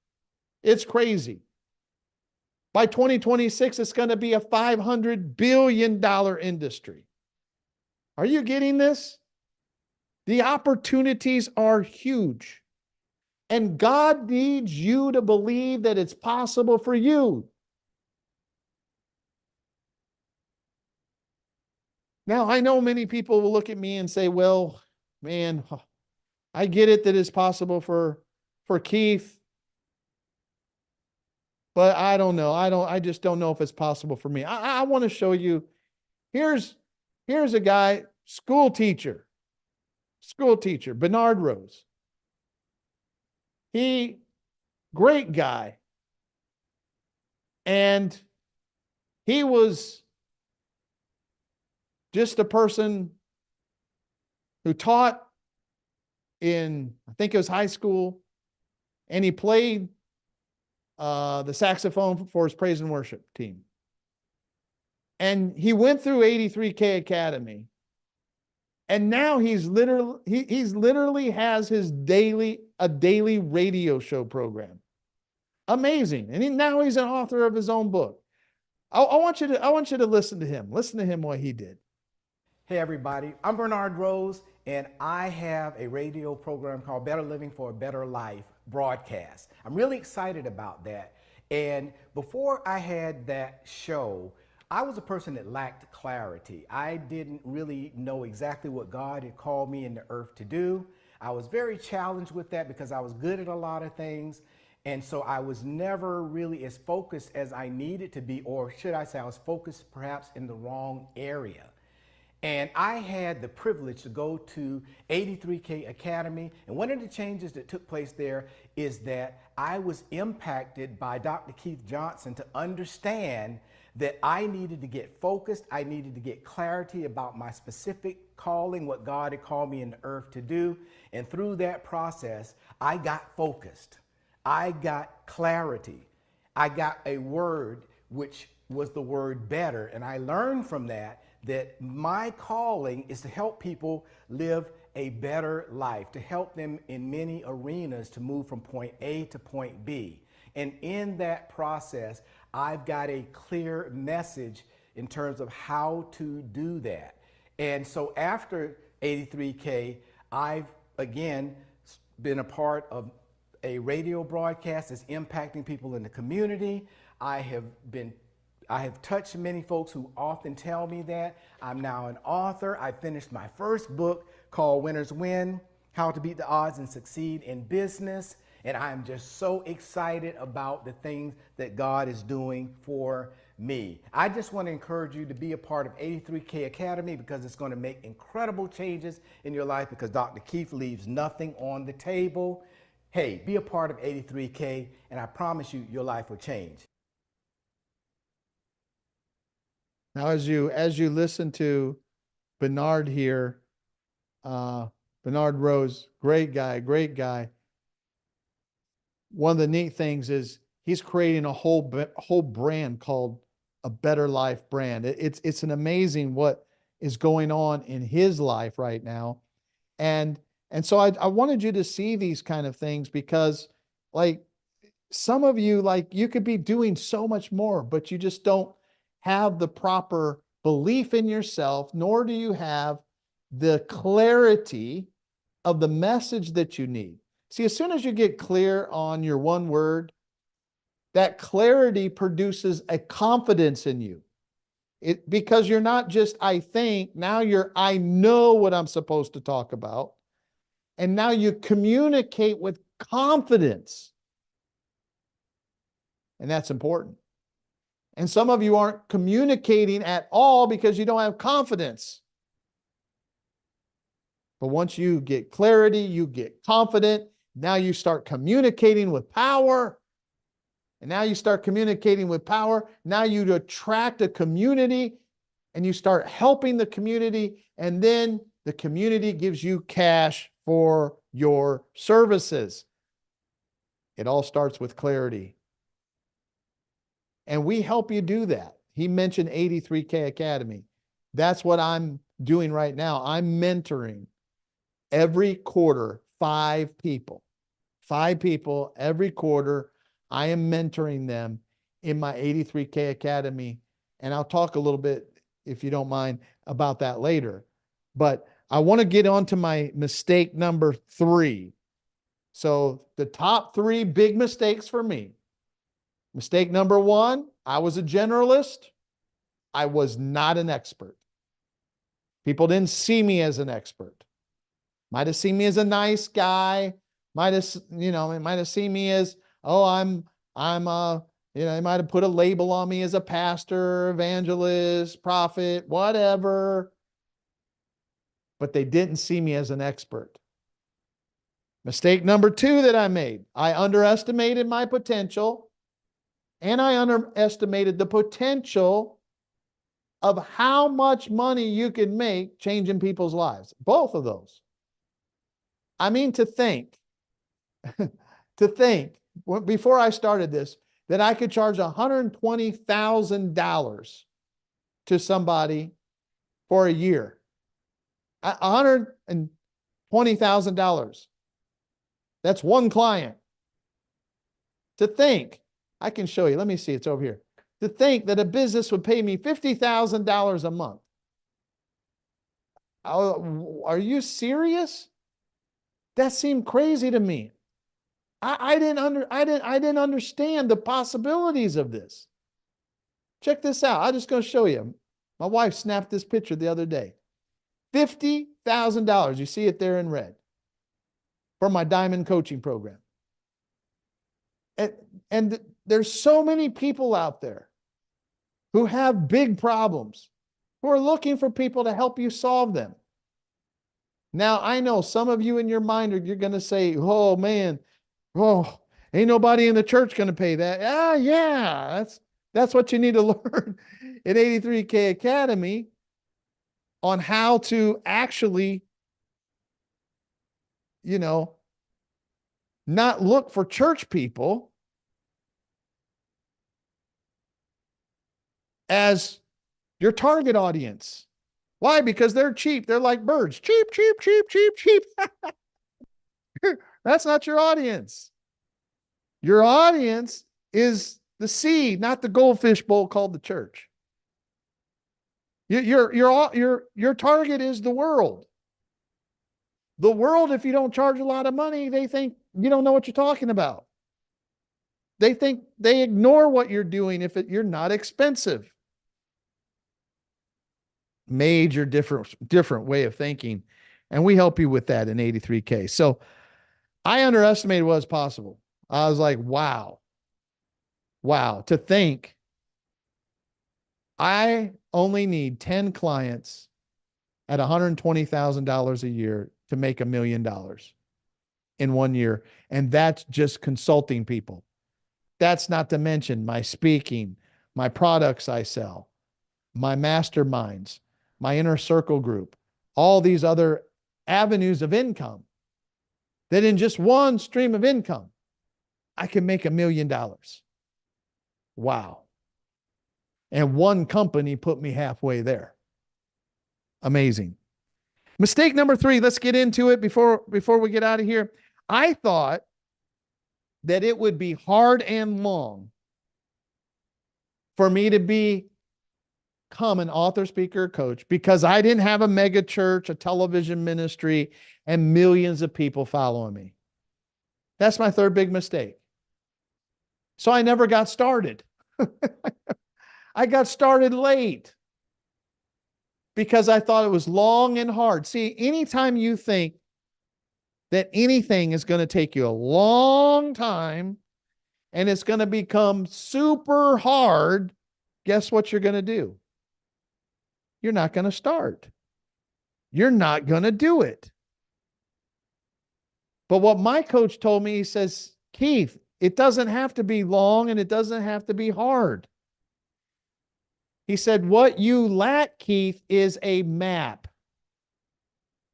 It's crazy. By 2026, it's going to be a $500 billion industry. Are you getting this? The opportunities are huge. And God needs you to believe that it's possible for you. Now, I know many people will look at me and say, well, man, I get it that it's possible for Keith, but I don't know. I just don't know if it's possible for me. I want to show you. Here's a guy, school teacher, Bernard Rose. Great guy. And he was just a person who taught in, I think it was high school, and he played the saxophone for his praise and worship team. And he went through 83K Academy. And now he's literally has a daily radio show program. Amazing. And now he's an author of his own book. I want you to listen to him. Listen to him what he did. Hey everybody, I'm Bernard Rose, and I have a radio program called Better Living for a Better Life broadcast. I'm really excited about that. And before I had that show, I was a person that lacked clarity. I didn't really know exactly what God had called me in the earth to do. I was very challenged with that because I was good at a lot of things. And so I was never really as focused as I needed to be, or should I say I was focused perhaps in the wrong area. And I had the privilege to go to 83K Academy. And one of the changes that took place there is that I was impacted by Dr. Keith Johnson to understand that I needed to get focused. I needed to get clarity about my specific calling, what God had called me in the earth to do. And through that process, I got focused. I got clarity. I got a word, which was the word better. And I learned from that my calling is to help people live a better life, to help them in many arenas to move from point A to point B. And in that process, I've got a clear message in terms of how to do that. And so after 83K, I've again been a part of a radio broadcast that's impacting people in the community. I have touched many folks who often tell me that. I'm now an author. I finished my first book called Winners Win: How to Beat the Odds and Succeed in Business. And I'm just so excited about the things that God is doing for me. I just want to encourage you to be a part of 83K Academy because it's going to make incredible changes in your life because Dr. Keith leaves nothing on the table. Hey, be a part of 83K and I promise you, your life will change. Now, as you listen to Bernard here, Bernard Rose, great guy. One of the neat things is he's creating a whole brand called a Better Life brand. It's an amazing what is going on in his life right now, and so I wanted you to see these kind of things because, like, some of you, like, you could be doing so much more, but you just don't have the proper belief in yourself, nor do you have the clarity of the message that you need. See, as soon as you get clear on your one word, that clarity produces a confidence in you. Because you're not just, I think, now you're, I know what I'm supposed to talk about. And now you communicate with confidence. And that's important. And some of you aren't communicating at all because you don't have confidence. But once you get clarity, you get confident. Now you start communicating with power. And now you start communicating with power. Now you attract a community and you start helping the community. And then the community gives you cash for your services. It all starts with clarity. And we help you do that. He mentioned 83K Academy. That's what I'm doing right now. I'm mentoring every quarter 5 people. 5 people every quarter. I am mentoring them in my 83K Academy. And I'll talk a little bit, if you don't mind, about that later. But I want to get on to my mistake number 3. So the top 3 big mistakes for me. Mistake number 1, I was a generalist. I was not an expert. People didn't see me as an expert. Might have seen me as a nice guy. Might have seen me as, oh, they might have put a label on me as a pastor, evangelist, prophet, whatever. But they didn't see me as an expert. Mistake number 2 that I made, I underestimated my potential. And I underestimated the potential of how much money you can make changing people's lives. Both of those. I mean, to think, before I started this, that I could charge $120,000 to somebody for a year. $120,000. That's one client. To think, I can show you. Let me see. It's over here. To think that a business would pay me $50,000 a month. Are you serious? That seemed crazy to me. I didn't understand the possibilities of this. Check this out. I'm just going to show you. My wife snapped this picture the other day. $50,000. You see it there in red for my Diamond Coaching Program. And there's so many people out there who have big problems, who are looking for people to help you solve them. Now, I know some of you in your mind you're going to say, oh man, oh, ain't nobody in the church going to pay that. Ah, yeah, that's what you need to learn at 83K Academy on how to actually, not look for church people as your target audience. Why? Because they're cheap. They're like birds. Cheap, cheap, cheap, cheap, cheap. That's not your audience. Your audience is the seed, not the goldfish bowl called the church. Your target is the world. The world, if you don't charge a lot of money, they think you don't know what you're talking about. They think they ignore what you're doing if you're not expensive. Major different way of thinking. And we help you with that in 83K. So I underestimated what was possible. I was like, wow, to think I only need 10 clients at $120,000 a year to make $1 million in 1 year. And that's just consulting people. That's not to mention my speaking, my products I sell, my masterminds, my inner circle group, all these other avenues of income, that in just one stream of income, I can make $1 million. Wow. And one company put me halfway there. Amazing. Mistake number 3, let's get into it before we get out of here. I thought that it would be hard and long for me to become an author, speaker, coach, because I didn't have a mega church, a television ministry, and millions of people following me. That's my third big mistake. So I never got started. I got started late because I thought it was long and hard. See, anytime you think that anything is going to take you a long time and it's going to become super hard, guess what you're going to do? You're not going to start. You're not going to do it. But what my coach told me, he says, Keith, it doesn't have to be long and it doesn't have to be hard. He said, what you lack, Keith, is a map.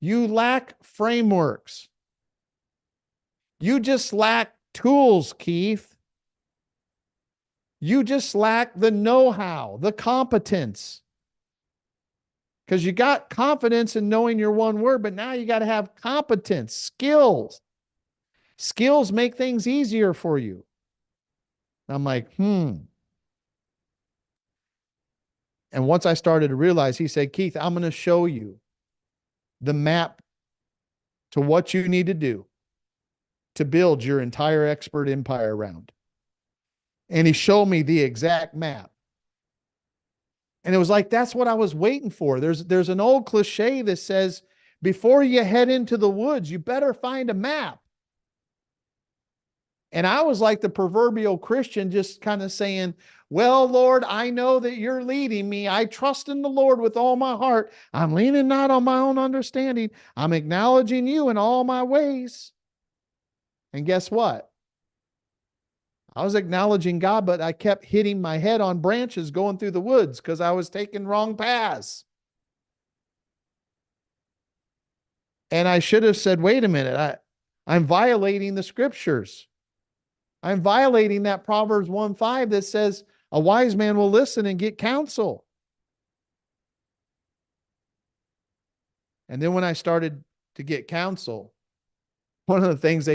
You lack frameworks. You just lack tools, Keith. You just lack the know-how, the competence. Because you got confidence in knowing your one word, but now you got to have competence, skills. Skills make things easier for you. I'm like, And once I started to realize, he said, Keith, I'm going to show you the map to what you need to do to build your entire expert empire around. And he showed me the exact map. And it was like, that's what I was waiting for. There's an old cliche that says, before you head into the woods, you better find a map. And I was like the proverbial Christian, just kind of saying, well, Lord, I know that you're leading me. I trust in the Lord with all my heart. I'm leaning not on my own understanding. I'm acknowledging you in all my ways. And guess what? I was acknowledging God, but I kept hitting my head on branches going through the woods because I was taking wrong paths. And I should have said, wait a minute, I'm violating the scriptures. I'm violating that Proverbs 1:5 that says a wise man will listen and get counsel. And then when I started to get counsel, one of the things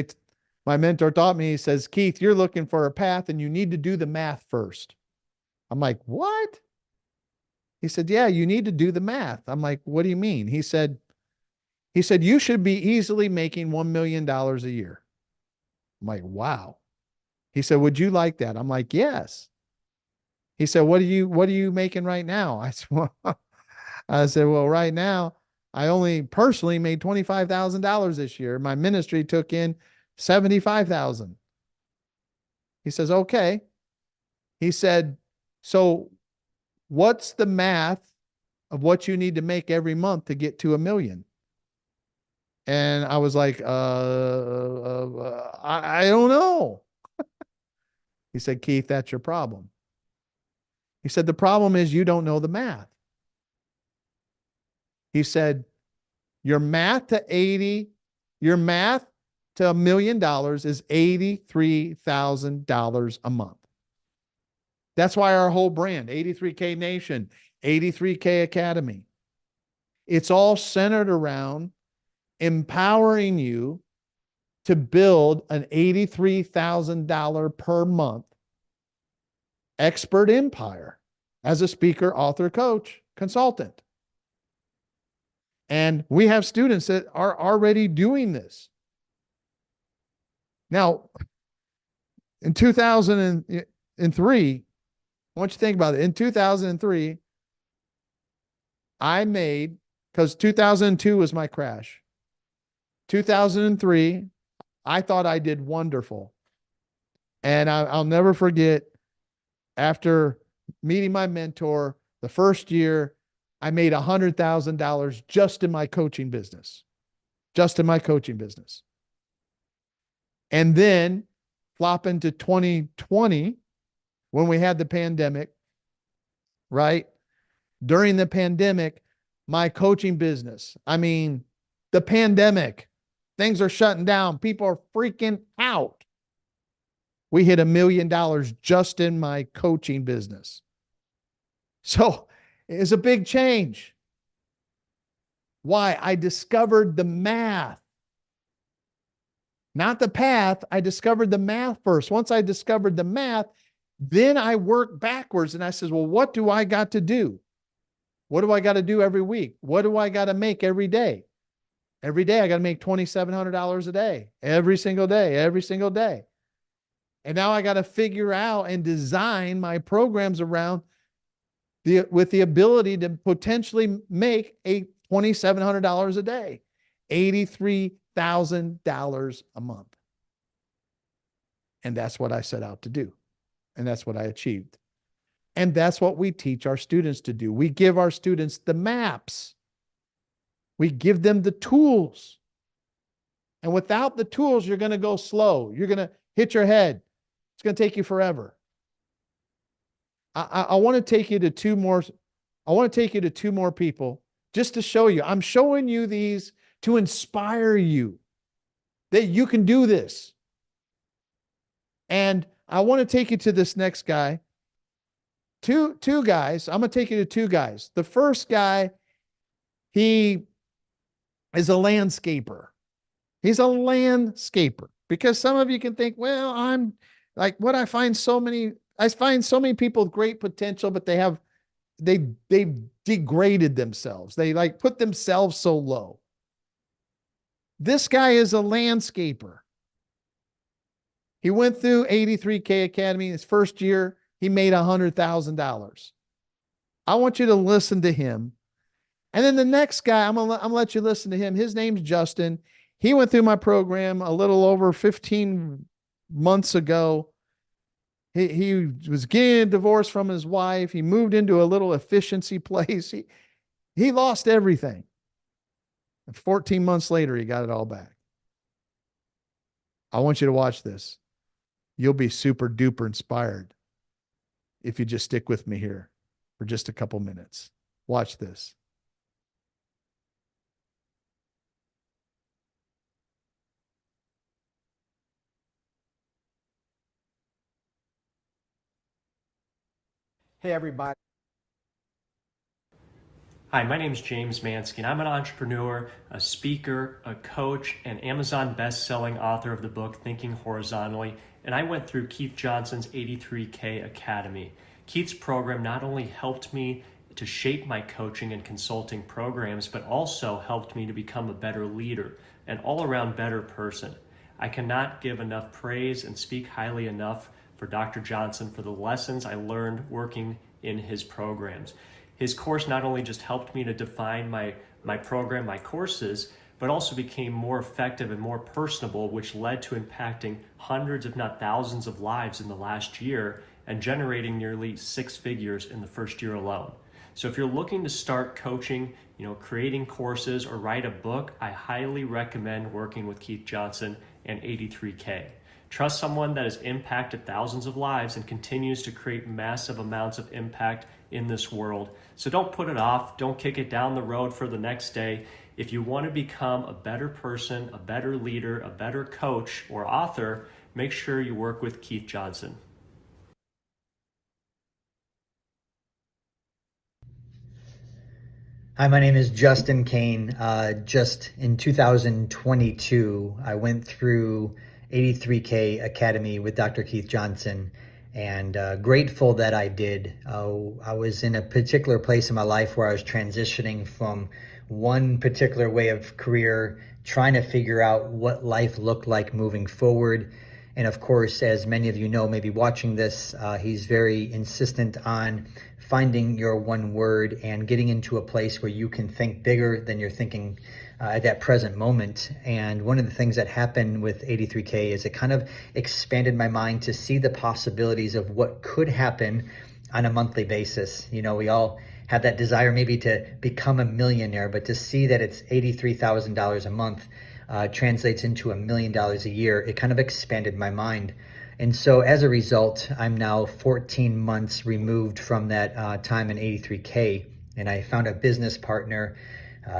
my mentor taught me, he says, Keith, you're looking for a path and you need to do the math first. I'm like, what? He said, yeah, you need to do the math. I'm like, what do you mean? He said, you should be easily making $1 million a year. I'm like, wow. He said, would you like that? I'm like, yes. He said, what are you making right now? I said, well, right now, I only personally made $25,000 this year. My ministry took in $75,000. He says, okay. He said, so what's the math of what you need to make every month to get to $1 million? And I was like, I don't know. He said, Keith, that's your problem. He said, the problem is you don't know the math. He said, your math to $1 million is $83,000 a month. That's why our whole brand, 83K Nation, 83K Academy, it's all centered around empowering you to build an $83,000 per month expert empire as a speaker, author, coach, consultant. And we have students that are already doing this. Now, in 2003, I want you to think about it. In 2003, I made, because 2002 was my crash. 2003, I thought I did wonderful. And I'll never forget, after meeting my mentor, the first year, I made $100,000 just in my coaching business. Just in my coaching business. And then flop into 2020, when we had the pandemic, right? During the pandemic, my coaching business, the pandemic, things are shutting down. People are freaking out. We hit $1 million just in my coaching business. So it's a big change. Why? I discovered the math. Not the path. I discovered the math first. Once I discovered the math, then I worked backwards and I says, well, what do I got to do? What do I got to do every week? What do I got to make every day? Every day I got to make $2,700 a day. Every single day, every single day. And now I got to figure out and design my programs around with the ability to potentially make $2,700 a day, $83,000 a month. And that's what I set out to do. And that's what I achieved. And that's what we teach our students to do. We give our students the maps. We give them the tools. And without the tools, you're going to go slow. You're going to hit your head. It's going to take you forever. I want to take you to two more. I want to take you to two more people just to show you. I'm showing you these to inspire you that you can do this. And I want to take you to this next guy. Two guys. I'm going to take you to two guys. The first guy, he is a landscaper. He's a landscaper. Because some of you can think, well, I'm like, what I find so many people with great potential, but they've degraded themselves. They like put themselves so low. This guy is a landscaper. He went through 83K Academy. His first year, he made $100,000. I want you to listen to him. And then the next guy, I'm gonna let you listen to him. His name's Justin. He went through my program a little over 15 months ago. He was getting a divorce from his wife. He moved into a little efficiency place. He lost everything. And 14 months later, he got it all back. I want you to watch this. You'll be super duper inspired if you just stick with me here for just a couple minutes. Watch this. Hey, everybody. Hi, my name is James Mansky. I'm an entrepreneur, a speaker, a coach, and Amazon best-selling author of the book Thinking Horizontally, and I went through Keith Johnson's 83K Academy. Keith's program not only helped me to shape my coaching and consulting programs, but also helped me to become a better leader, an all-around better person. I cannot give enough praise and speak highly enough for Dr. Johnson for the lessons I learned working in his programs. His course not only just helped me to define my program, my courses, but also became more effective and more personable, which led to impacting hundreds, if not thousands of lives in the last year and generating nearly 6 figures in the first year alone. So if you're looking to start coaching, creating courses or write a book, I highly recommend working with Keith Johnson and 83K. Trust someone that has impacted thousands of lives and continues to create massive amounts of impact in this world. So don't put it off. Don't kick it down the road for the next day. If you want to become a better person, a better leader, a better coach or author, make sure you work with Keith Johnson. Hi, my name is Justin Kane. Just in 2022, I went through 83K Academy with Dr. Keith Johnson, and grateful that I did. I was in a particular place in my life where I was transitioning from one particular way of career, trying to figure out what life looked like moving forward. And of course, as many of you know, maybe watching this, he's very insistent on finding your one word and getting into a place where you can think bigger than you're thinking at that present moment. And one of the things that happened with 83K is it kind of expanded my mind to see the possibilities of what could happen on a monthly basis. We all have that desire maybe to become a millionaire, but to see that it's $83,000 a month translates into $1 million a year, it kind of expanded my mind. And so as a result, I'm now 14 months removed from that time in 83K, and I found a business partner,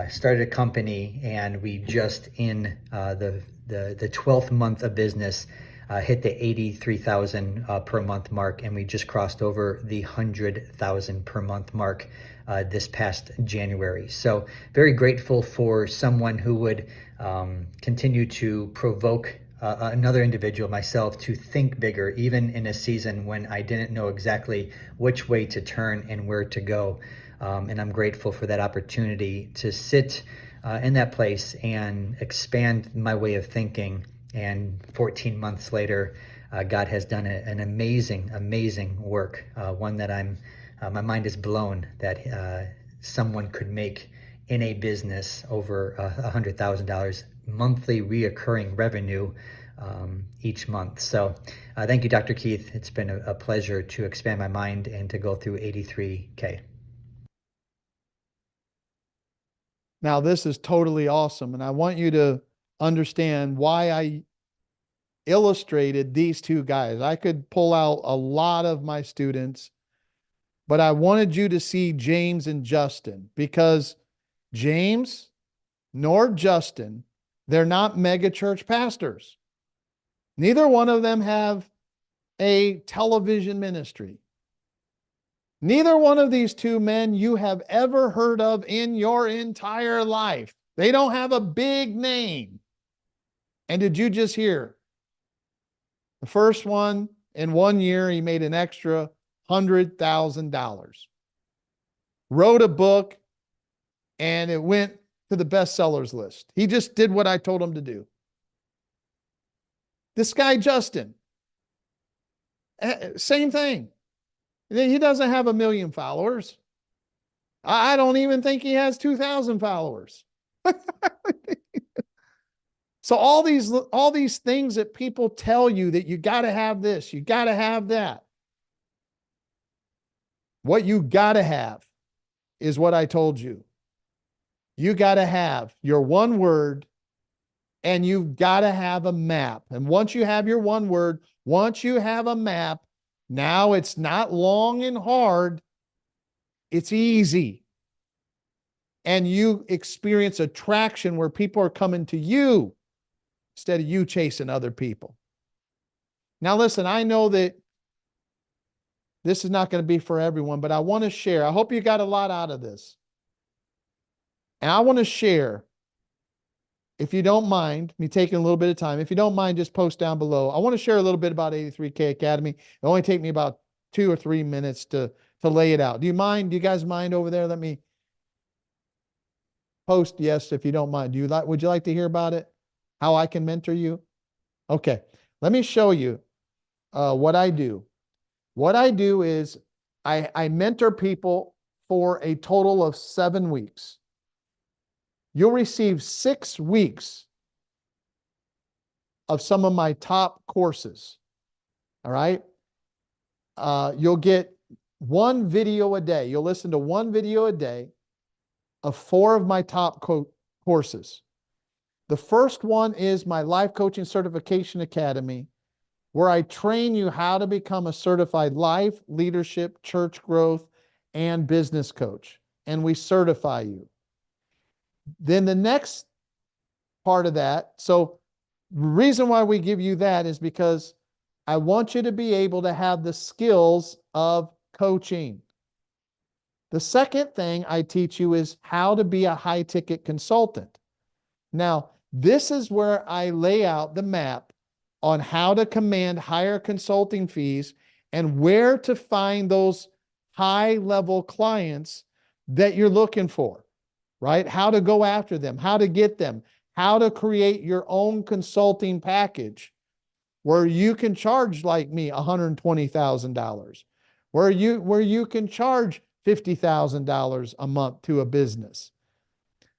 started a company, and we just in the 12th month of business hit the 83,000 per month mark, and we just crossed over the 100,000 per month mark this past January. So very grateful for someone who would continue to provoke another individual, myself, to think bigger, even in a season when I didn't know exactly which way to turn and where to go. And I'm grateful for that opportunity to sit in that place and expand my way of thinking. And 14 months later, God has done an amazing work. One that my mind is blown that someone could make in a business over $100,000 monthly reoccurring revenue each month. So thank you, Dr. Keith. It's been a pleasure to expand my mind and to go through 83K. Now, this is totally awesome, and I want you to understand why I illustrated these two guys. I could pull out a lot of my students, but I wanted you to see James and Justin, because James nor Justin, they're not mega church pastors. Neither one of them have a television ministry. Neither one of these two men you have ever heard of in your entire life. They don't have a big name. And did you just hear? The first one, in 1 year, he made an extra $100,000. Wrote a book, and it went to the bestsellers list. He just did what I told him to do. This guy, Justin, same thing. He doesn't have 1 million followers. I don't even think he has 2,000 followers. So all these things that people tell you that you got to have this, you got to have that. What you got to have is what I told you. You got to have your one word, and you've got to have a map. And once you have your one word, once you have a map, now it's not long and hard. It's easy. And you experience attraction where people are coming to you instead of you chasing other people. Now, listen, I know that this is not going to be for everyone, but I want to share. I hope you got a lot out of this. And I want to share, if you don't mind me taking a little bit of time, if you don't mind, just post down below. I want to share a little bit about 83K Academy. It only take me about 2 or 3 minutes to lay it out. Do you mind? Do you guys mind over there? Let me post yes if you don't mind. Would you like to hear about it? How I can mentor you? Okay. Let me show you what I do. What I do is I mentor people for a total of 7 weeks. You'll receive 6 weeks of some of my top courses. All right. You'll get 1 video a day. You'll listen to 1 video a day of 4 of my top courses. The first one is my Life Coaching Certification Academy, where I train you how to become a certified life, leadership, church growth, and business coach. And we certify you. Then the next part of that, so the reason why we give you that is because I want you to be able to have the skills of coaching. The second thing I teach you is how to be a high-ticket consultant. Now, this is where I lay out the map on how to command higher consulting fees and where to find those high-level clients that you're looking for, right? How to go after them, how to get them, how to create your own consulting package where you can charge, like me, $120,000, where you can charge $50,000 a month to a business.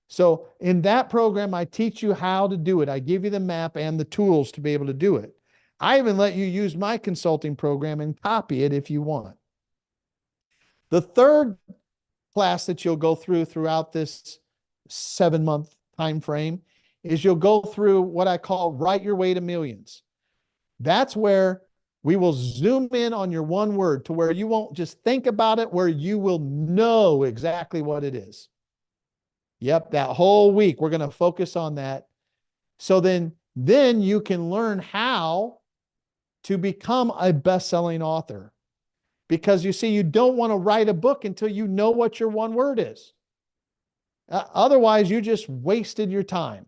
So in that program, I teach you how to do it. I give you the map and the tools to be able to do it. I even let you use my consulting program and copy it if you want. The third class that you'll go through throughout this 7-month time frame is you'll go through what I call Write Your Way to Millions. That's where we will zoom in on your one word to where you won't just think about it, where you will know exactly what it is. Yep, that whole week we're going to focus on that. So then you can learn how to become a best-selling author. Because you see, you don't want to write a book until you know what your one word is. Otherwise, you just wasted your time,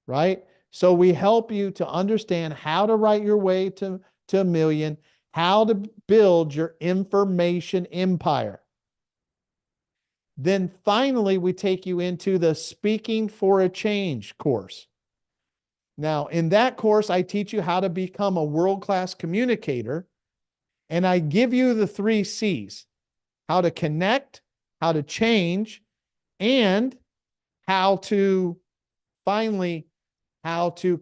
right? So we help you to understand how to write your way to a million, how to build your information empire. Then finally, we take you into the Speaking for a Change course. Now, in that course, I teach you how to become a world-class communicator, and I give you the 3 C's: how to connect, how to change, and how to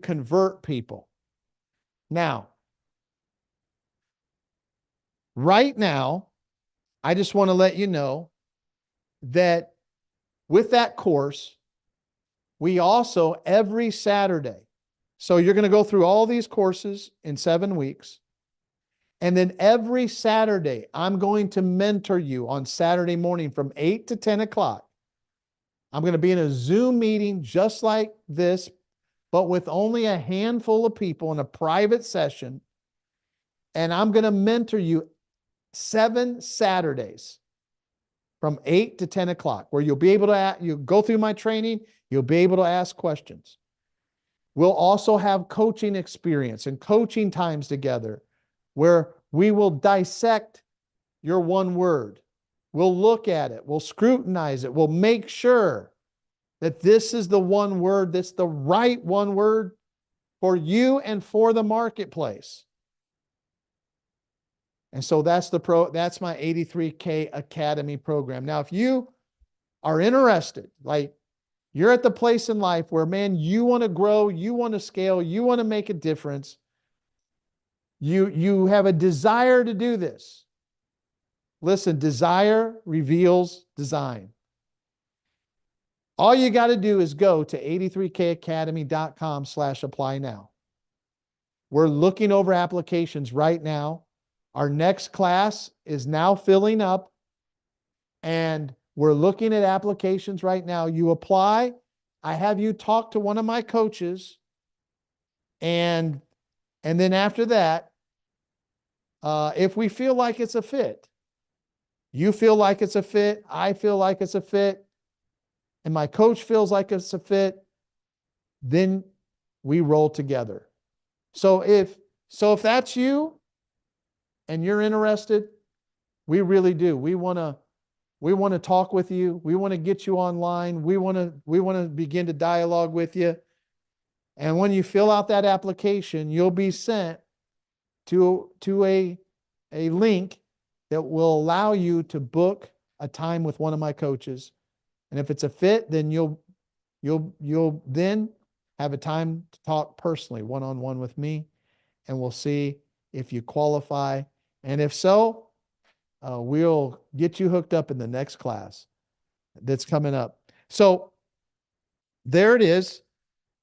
convert people. Now, right now, I just want to let you know that with that course, we also every Saturday, so you're going to go through all these courses in 7 weeks. And then every Saturday, I'm going to mentor you on Saturday morning from 8 to 10 o'clock. I'm going to be in a Zoom meeting just like this, but with only a handful of people in a private session. And I'm going to mentor you 7 Saturdays from 8 to 10 o'clock, where you'll be able to you go through my training, you'll be able to ask questions. We'll also have coaching experience and coaching times together where we will dissect your one word. We'll look at it. We'll scrutinize it. We'll make sure that this is the one word, that's the right one word for you and for the marketplace. And so that's my 83K Academy program. Now, if you are interested, like you're at the place in life where, man, you want to grow, you want to scale, you want to make a difference, you have a desire to do this. Listen, desire reveals design. All you got to do is go to 83kacademy.com/apply now. We're looking over applications right now. Our next class is now filling up, and we're looking at applications right now. You apply. I have you talk to one of my coaches, and then after that, if we feel like it's a fit, you feel like it's a fit, I feel like it's a fit, and my coach feels like it's a fit, then we roll together. So if that's you, and you're interested, we really do. We want to talk with you. We want to get you online. We want to begin to dialogue with you. And when you fill out that application, you'll be sent to a link that will allow you to book a time with one of my coaches. And if it's a fit, then you'll then have a time to talk personally, one-on-one with me, and we'll see if you qualify. And if so, we'll get you hooked up in the next class that's coming up. So there it is.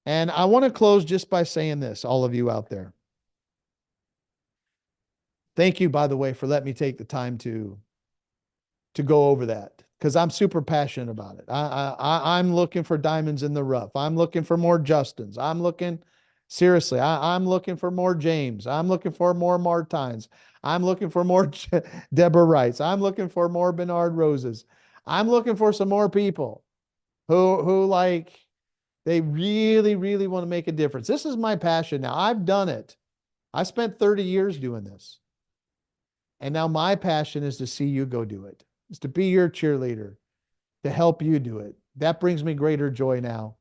And I want to close just by saying this, all of you out there. Thank you, by the way, for letting me take the time to go over that, because I'm super passionate about it. I'm looking for diamonds in the rough. I'm looking for more Justins. I'm looking for more James. I'm looking for more Martines. I'm looking for more Deborah Wrights. I'm looking for more Bernard Roses. I'm looking for some more people who like, they really, really want to make a difference. This is my passion now. I've done it. I spent 30 years doing this. And now my passion is to see you go do it. Is to be your cheerleader, to help you do it. That brings me greater joy now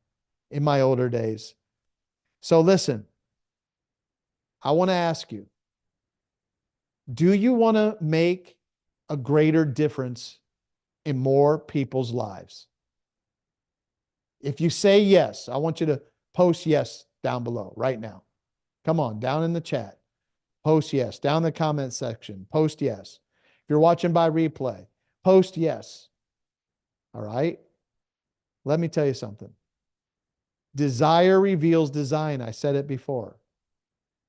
in my older days. So listen, I want to ask you, do you want to make a greater difference in more people's lives? If you say yes, I want you to post yes down below right now. Come on, down in the chat. Post yes. Down in the comment section, post yes. If you're watching by replay, post yes. All right? Let me tell you something. Desire reveals design. I said it before.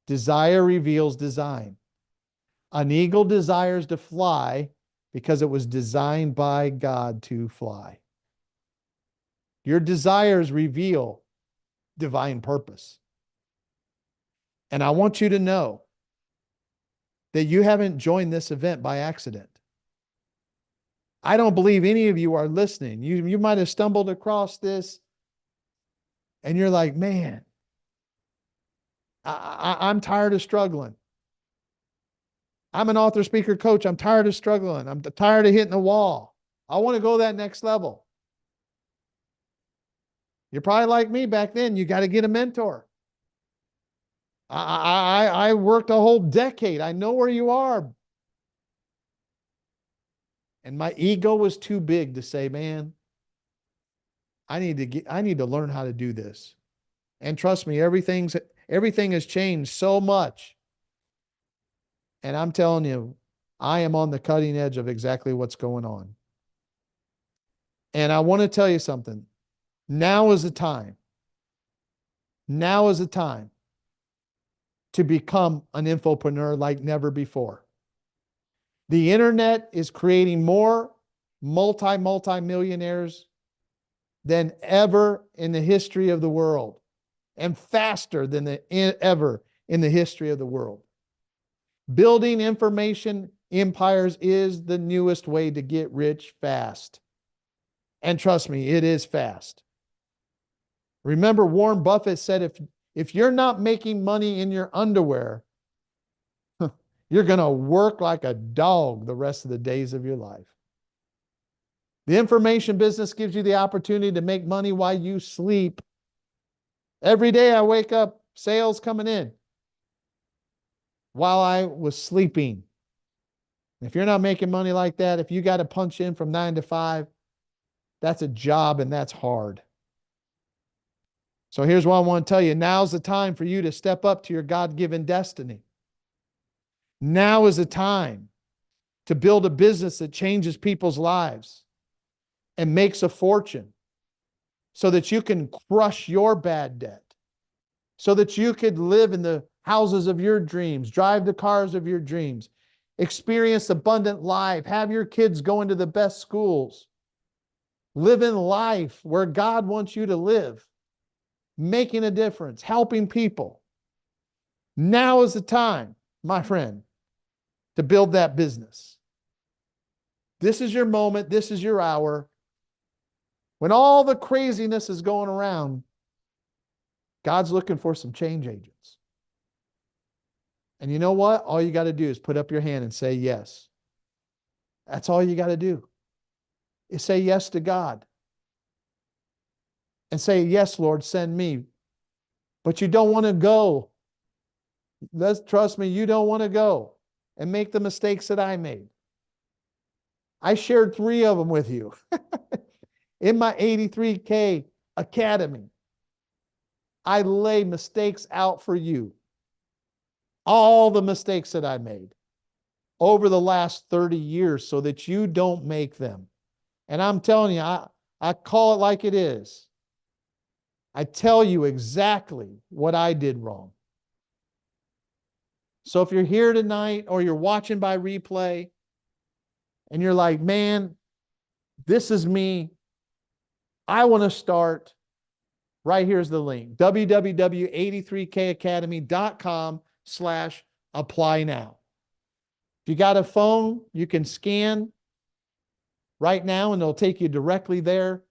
Desire reveals design. An eagle desires to fly because it was designed by God to fly. Your desires reveal divine purpose. And I want you to know that you haven't joined this event by accident. I don't believe any of you are listening. You might have stumbled across this and you're like, man, I'm tired of struggling. I'm an author, speaker, coach. I'm tired of struggling. I'm tired of hitting the wall. I want to go that next level. You're probably like me back then. You got to get a mentor. I worked a whole decade. I know where you are. And my ego was too big to say, man, I need to learn how to do this. And trust me, everything has changed so much. And I'm telling you, I am on the cutting edge of exactly what's going on. And I want to tell you something. Now is the time. Now is the time to become an infopreneur like never before. The internet is creating more multi-millionaires than ever in the history of the world, and faster than ever in the history of the world. Building information empires is the newest way to get rich fast. And trust me, it is fast. Remember, Warren Buffett said, if you're not making money in your underwear, you're going to work like a dog the rest of the days of your life. The information business gives you the opportunity to make money while you sleep. Every day I wake up, sales coming in while I was sleeping. If you're not making money like that, if you got to punch in from 9 to 5, that's a job and that's hard. So here's what I want to tell you. Now's the time for you to step up to your God-given destiny. Now is the time to build a business that changes people's lives and makes a fortune so that you can crush your bad debt, so that you could live in the houses of your dreams, drive the cars of your dreams, experience abundant life, have your kids go into the best schools, live in life where God wants you to live, making a difference, helping people. Now is the time, my friend, to build that business. This is your moment. This is your hour. When all the craziness is going around, God's looking for some change agents. And you know what? All you got to do is put up your hand and say yes. That's all you got to do. Is say yes to God. And say, yes, Lord, send me. But you don't want to go. Trust me, you don't want to go and make the mistakes that I made. I shared 3 of them with you in my 83K Academy. I lay mistakes out for you. All the mistakes that I made over the last 30 years so that you don't make them. And I'm telling you, I call it like it is. I tell you exactly what I did wrong. So if you're here tonight or you're watching by replay and you're like, man, this is me, I want to start, right here's the link, www.83kacademy.com/apply now. If you got a phone, you can scan right now and it'll take you directly there.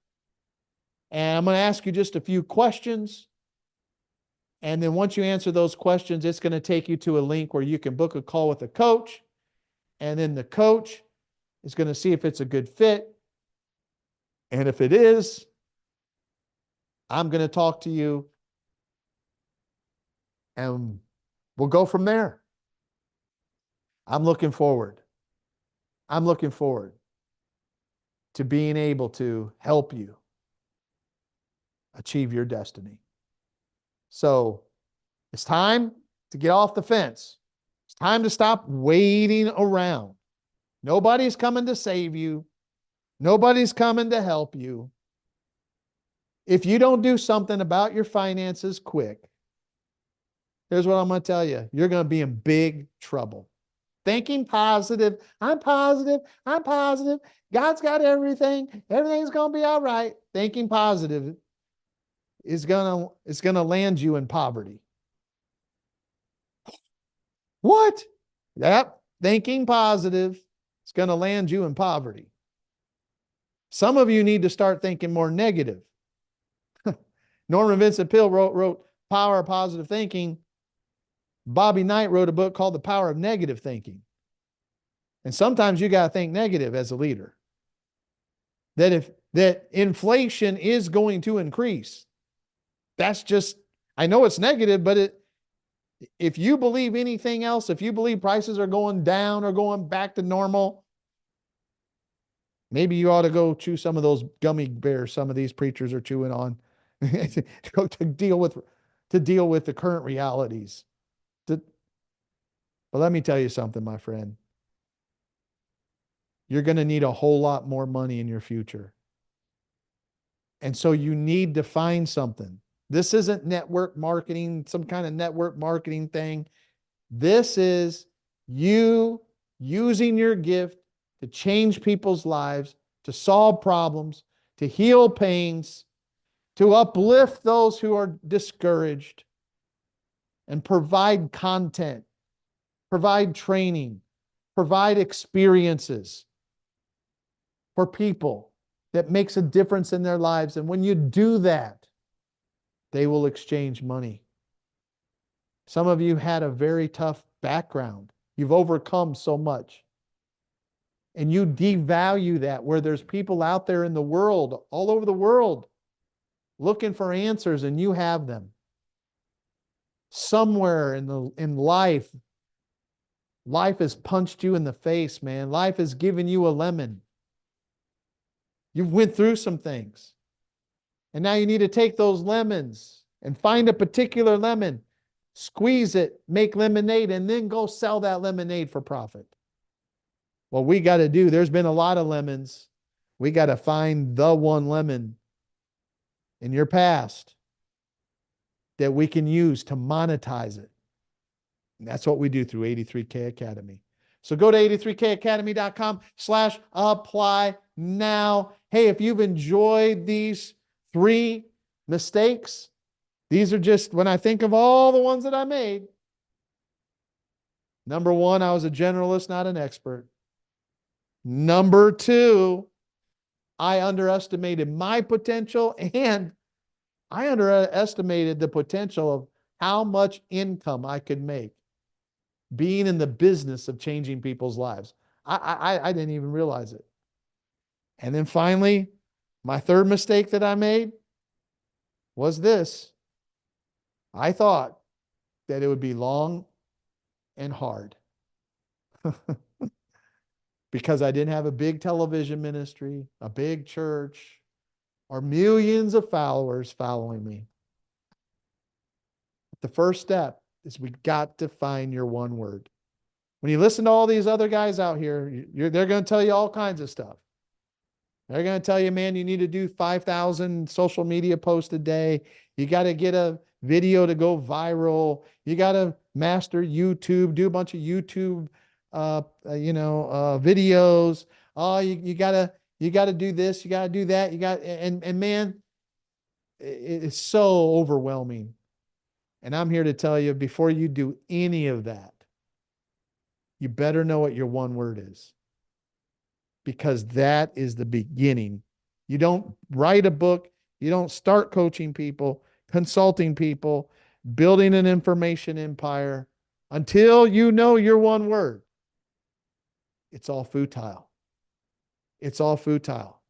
And I'm going to ask you just a few questions. And then once you answer those questions, it's going to take you to a link where you can book a call with a coach. And then the coach is going to see if it's a good fit. And if it is, I'm going to talk to you and we'll go from there. I'm looking forward. I'm looking forward to being able to help you achieve your destiny. So it's time to get off the fence. It's time to stop waiting around. Nobody's coming to save you. Nobody's coming to help you. If you don't do something about your finances quick, here's what I'm going to tell you. You're going to be in big trouble. Thinking positive, I'm positive, I'm positive. God's got everything. Everything's going to be all right. Thinking positive is going to land you in poverty. What? Yep. Thinking positive is going to land you in poverty. Some of you need to start thinking more negative. Norman Vincent Peale wrote Power of Positive Thinking. Bobby Knight wrote a book called The Power of Negative Thinking. And sometimes you got to think negative as a leader. That inflation is going to increase. That's just, I know it's negative, but if you believe anything else, if you believe prices are going down or going back to normal, maybe you ought to go chew some of those gummy bears some of these preachers are chewing on to deal with the current realities. But let me tell you something, my friend. You're going to need a whole lot more money in your future. And so you need to find something. This isn't network marketing, some kind of network marketing thing. This is you using your gift to change people's lives, to solve problems, to heal pains, to uplift those who are discouraged, and provide content, provide training, provide experiences for people that makes a difference in their lives. And when you do that, they will exchange money. Some of you had a very tough background. You've overcome so much. And you devalue that, where there's people out there in the world, all over the world, looking for answers, and you have them. Somewhere in life has punched you in the face, man. Life has given you a lemon. You've went through some things. And now you need to take those lemons and find a particular lemon, squeeze it, make lemonade, and then go sell that lemonade for profit. What we got to do, there's been a lot of lemons. We got to find the one lemon in your past that we can use to monetize it. And that's what we do through 83K Academy. So go to 83kacademy.com/apply now. Hey, if you've enjoyed these 3 mistakes, these are just, when I think of all the ones that I made. Number 1, I was a generalist, not an expert. Number 2, I underestimated my potential, and I underestimated the potential of how much income I could make. being in the business of changing people's lives. I didn't even realize it. And then finally, my third mistake that I made was this. I thought that it would be long and hard because I didn't have a big television ministry, a big church, or millions of followers following me. The first step is we got to find your one word. When you listen to all these other guys out here, they're going to tell you all kinds of stuff. They're going to tell you, man, you need to do 5,000 social media posts a day. You got to get a video to go viral. You got to master YouTube, do a bunch of YouTube, videos. Oh, you got to do this. You got to do that. And man, it's so overwhelming. And I'm here to tell you, before you do any of that, you better know what your one word is, because that is the beginning. You don't write a book. You don't start coaching people, consulting people, building an information empire until you know your one word. It's all futile. It's all futile.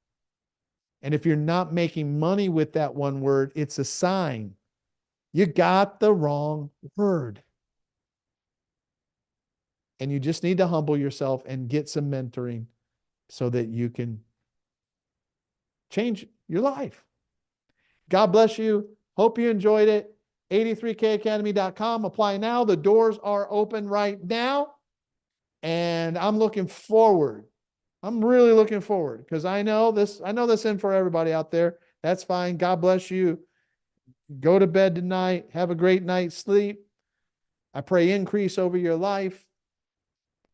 And if you're not making money with that one word, it's a sign you got the wrong word. And you just need to humble yourself and get some mentoring so that you can change your life. God bless you. Hope you enjoyed it. 83kacademy.com. Apply now. The doors are open right now. And I'm looking forward. I'm really looking forward because I know this isn't for everybody out there. That's fine. God bless you. Go to bed tonight. Have a great night's sleep. I pray increase over your life.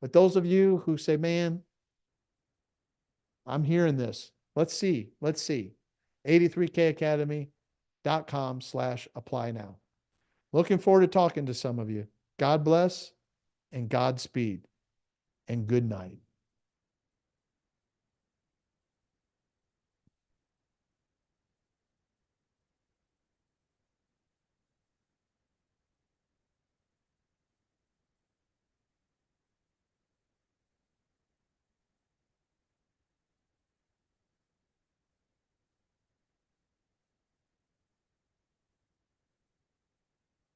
But those of you who say, man, I'm hearing this. Let's see. 83kacademy.com/apply now. Looking forward to talking to some of you. God bless and Godspeed and good night.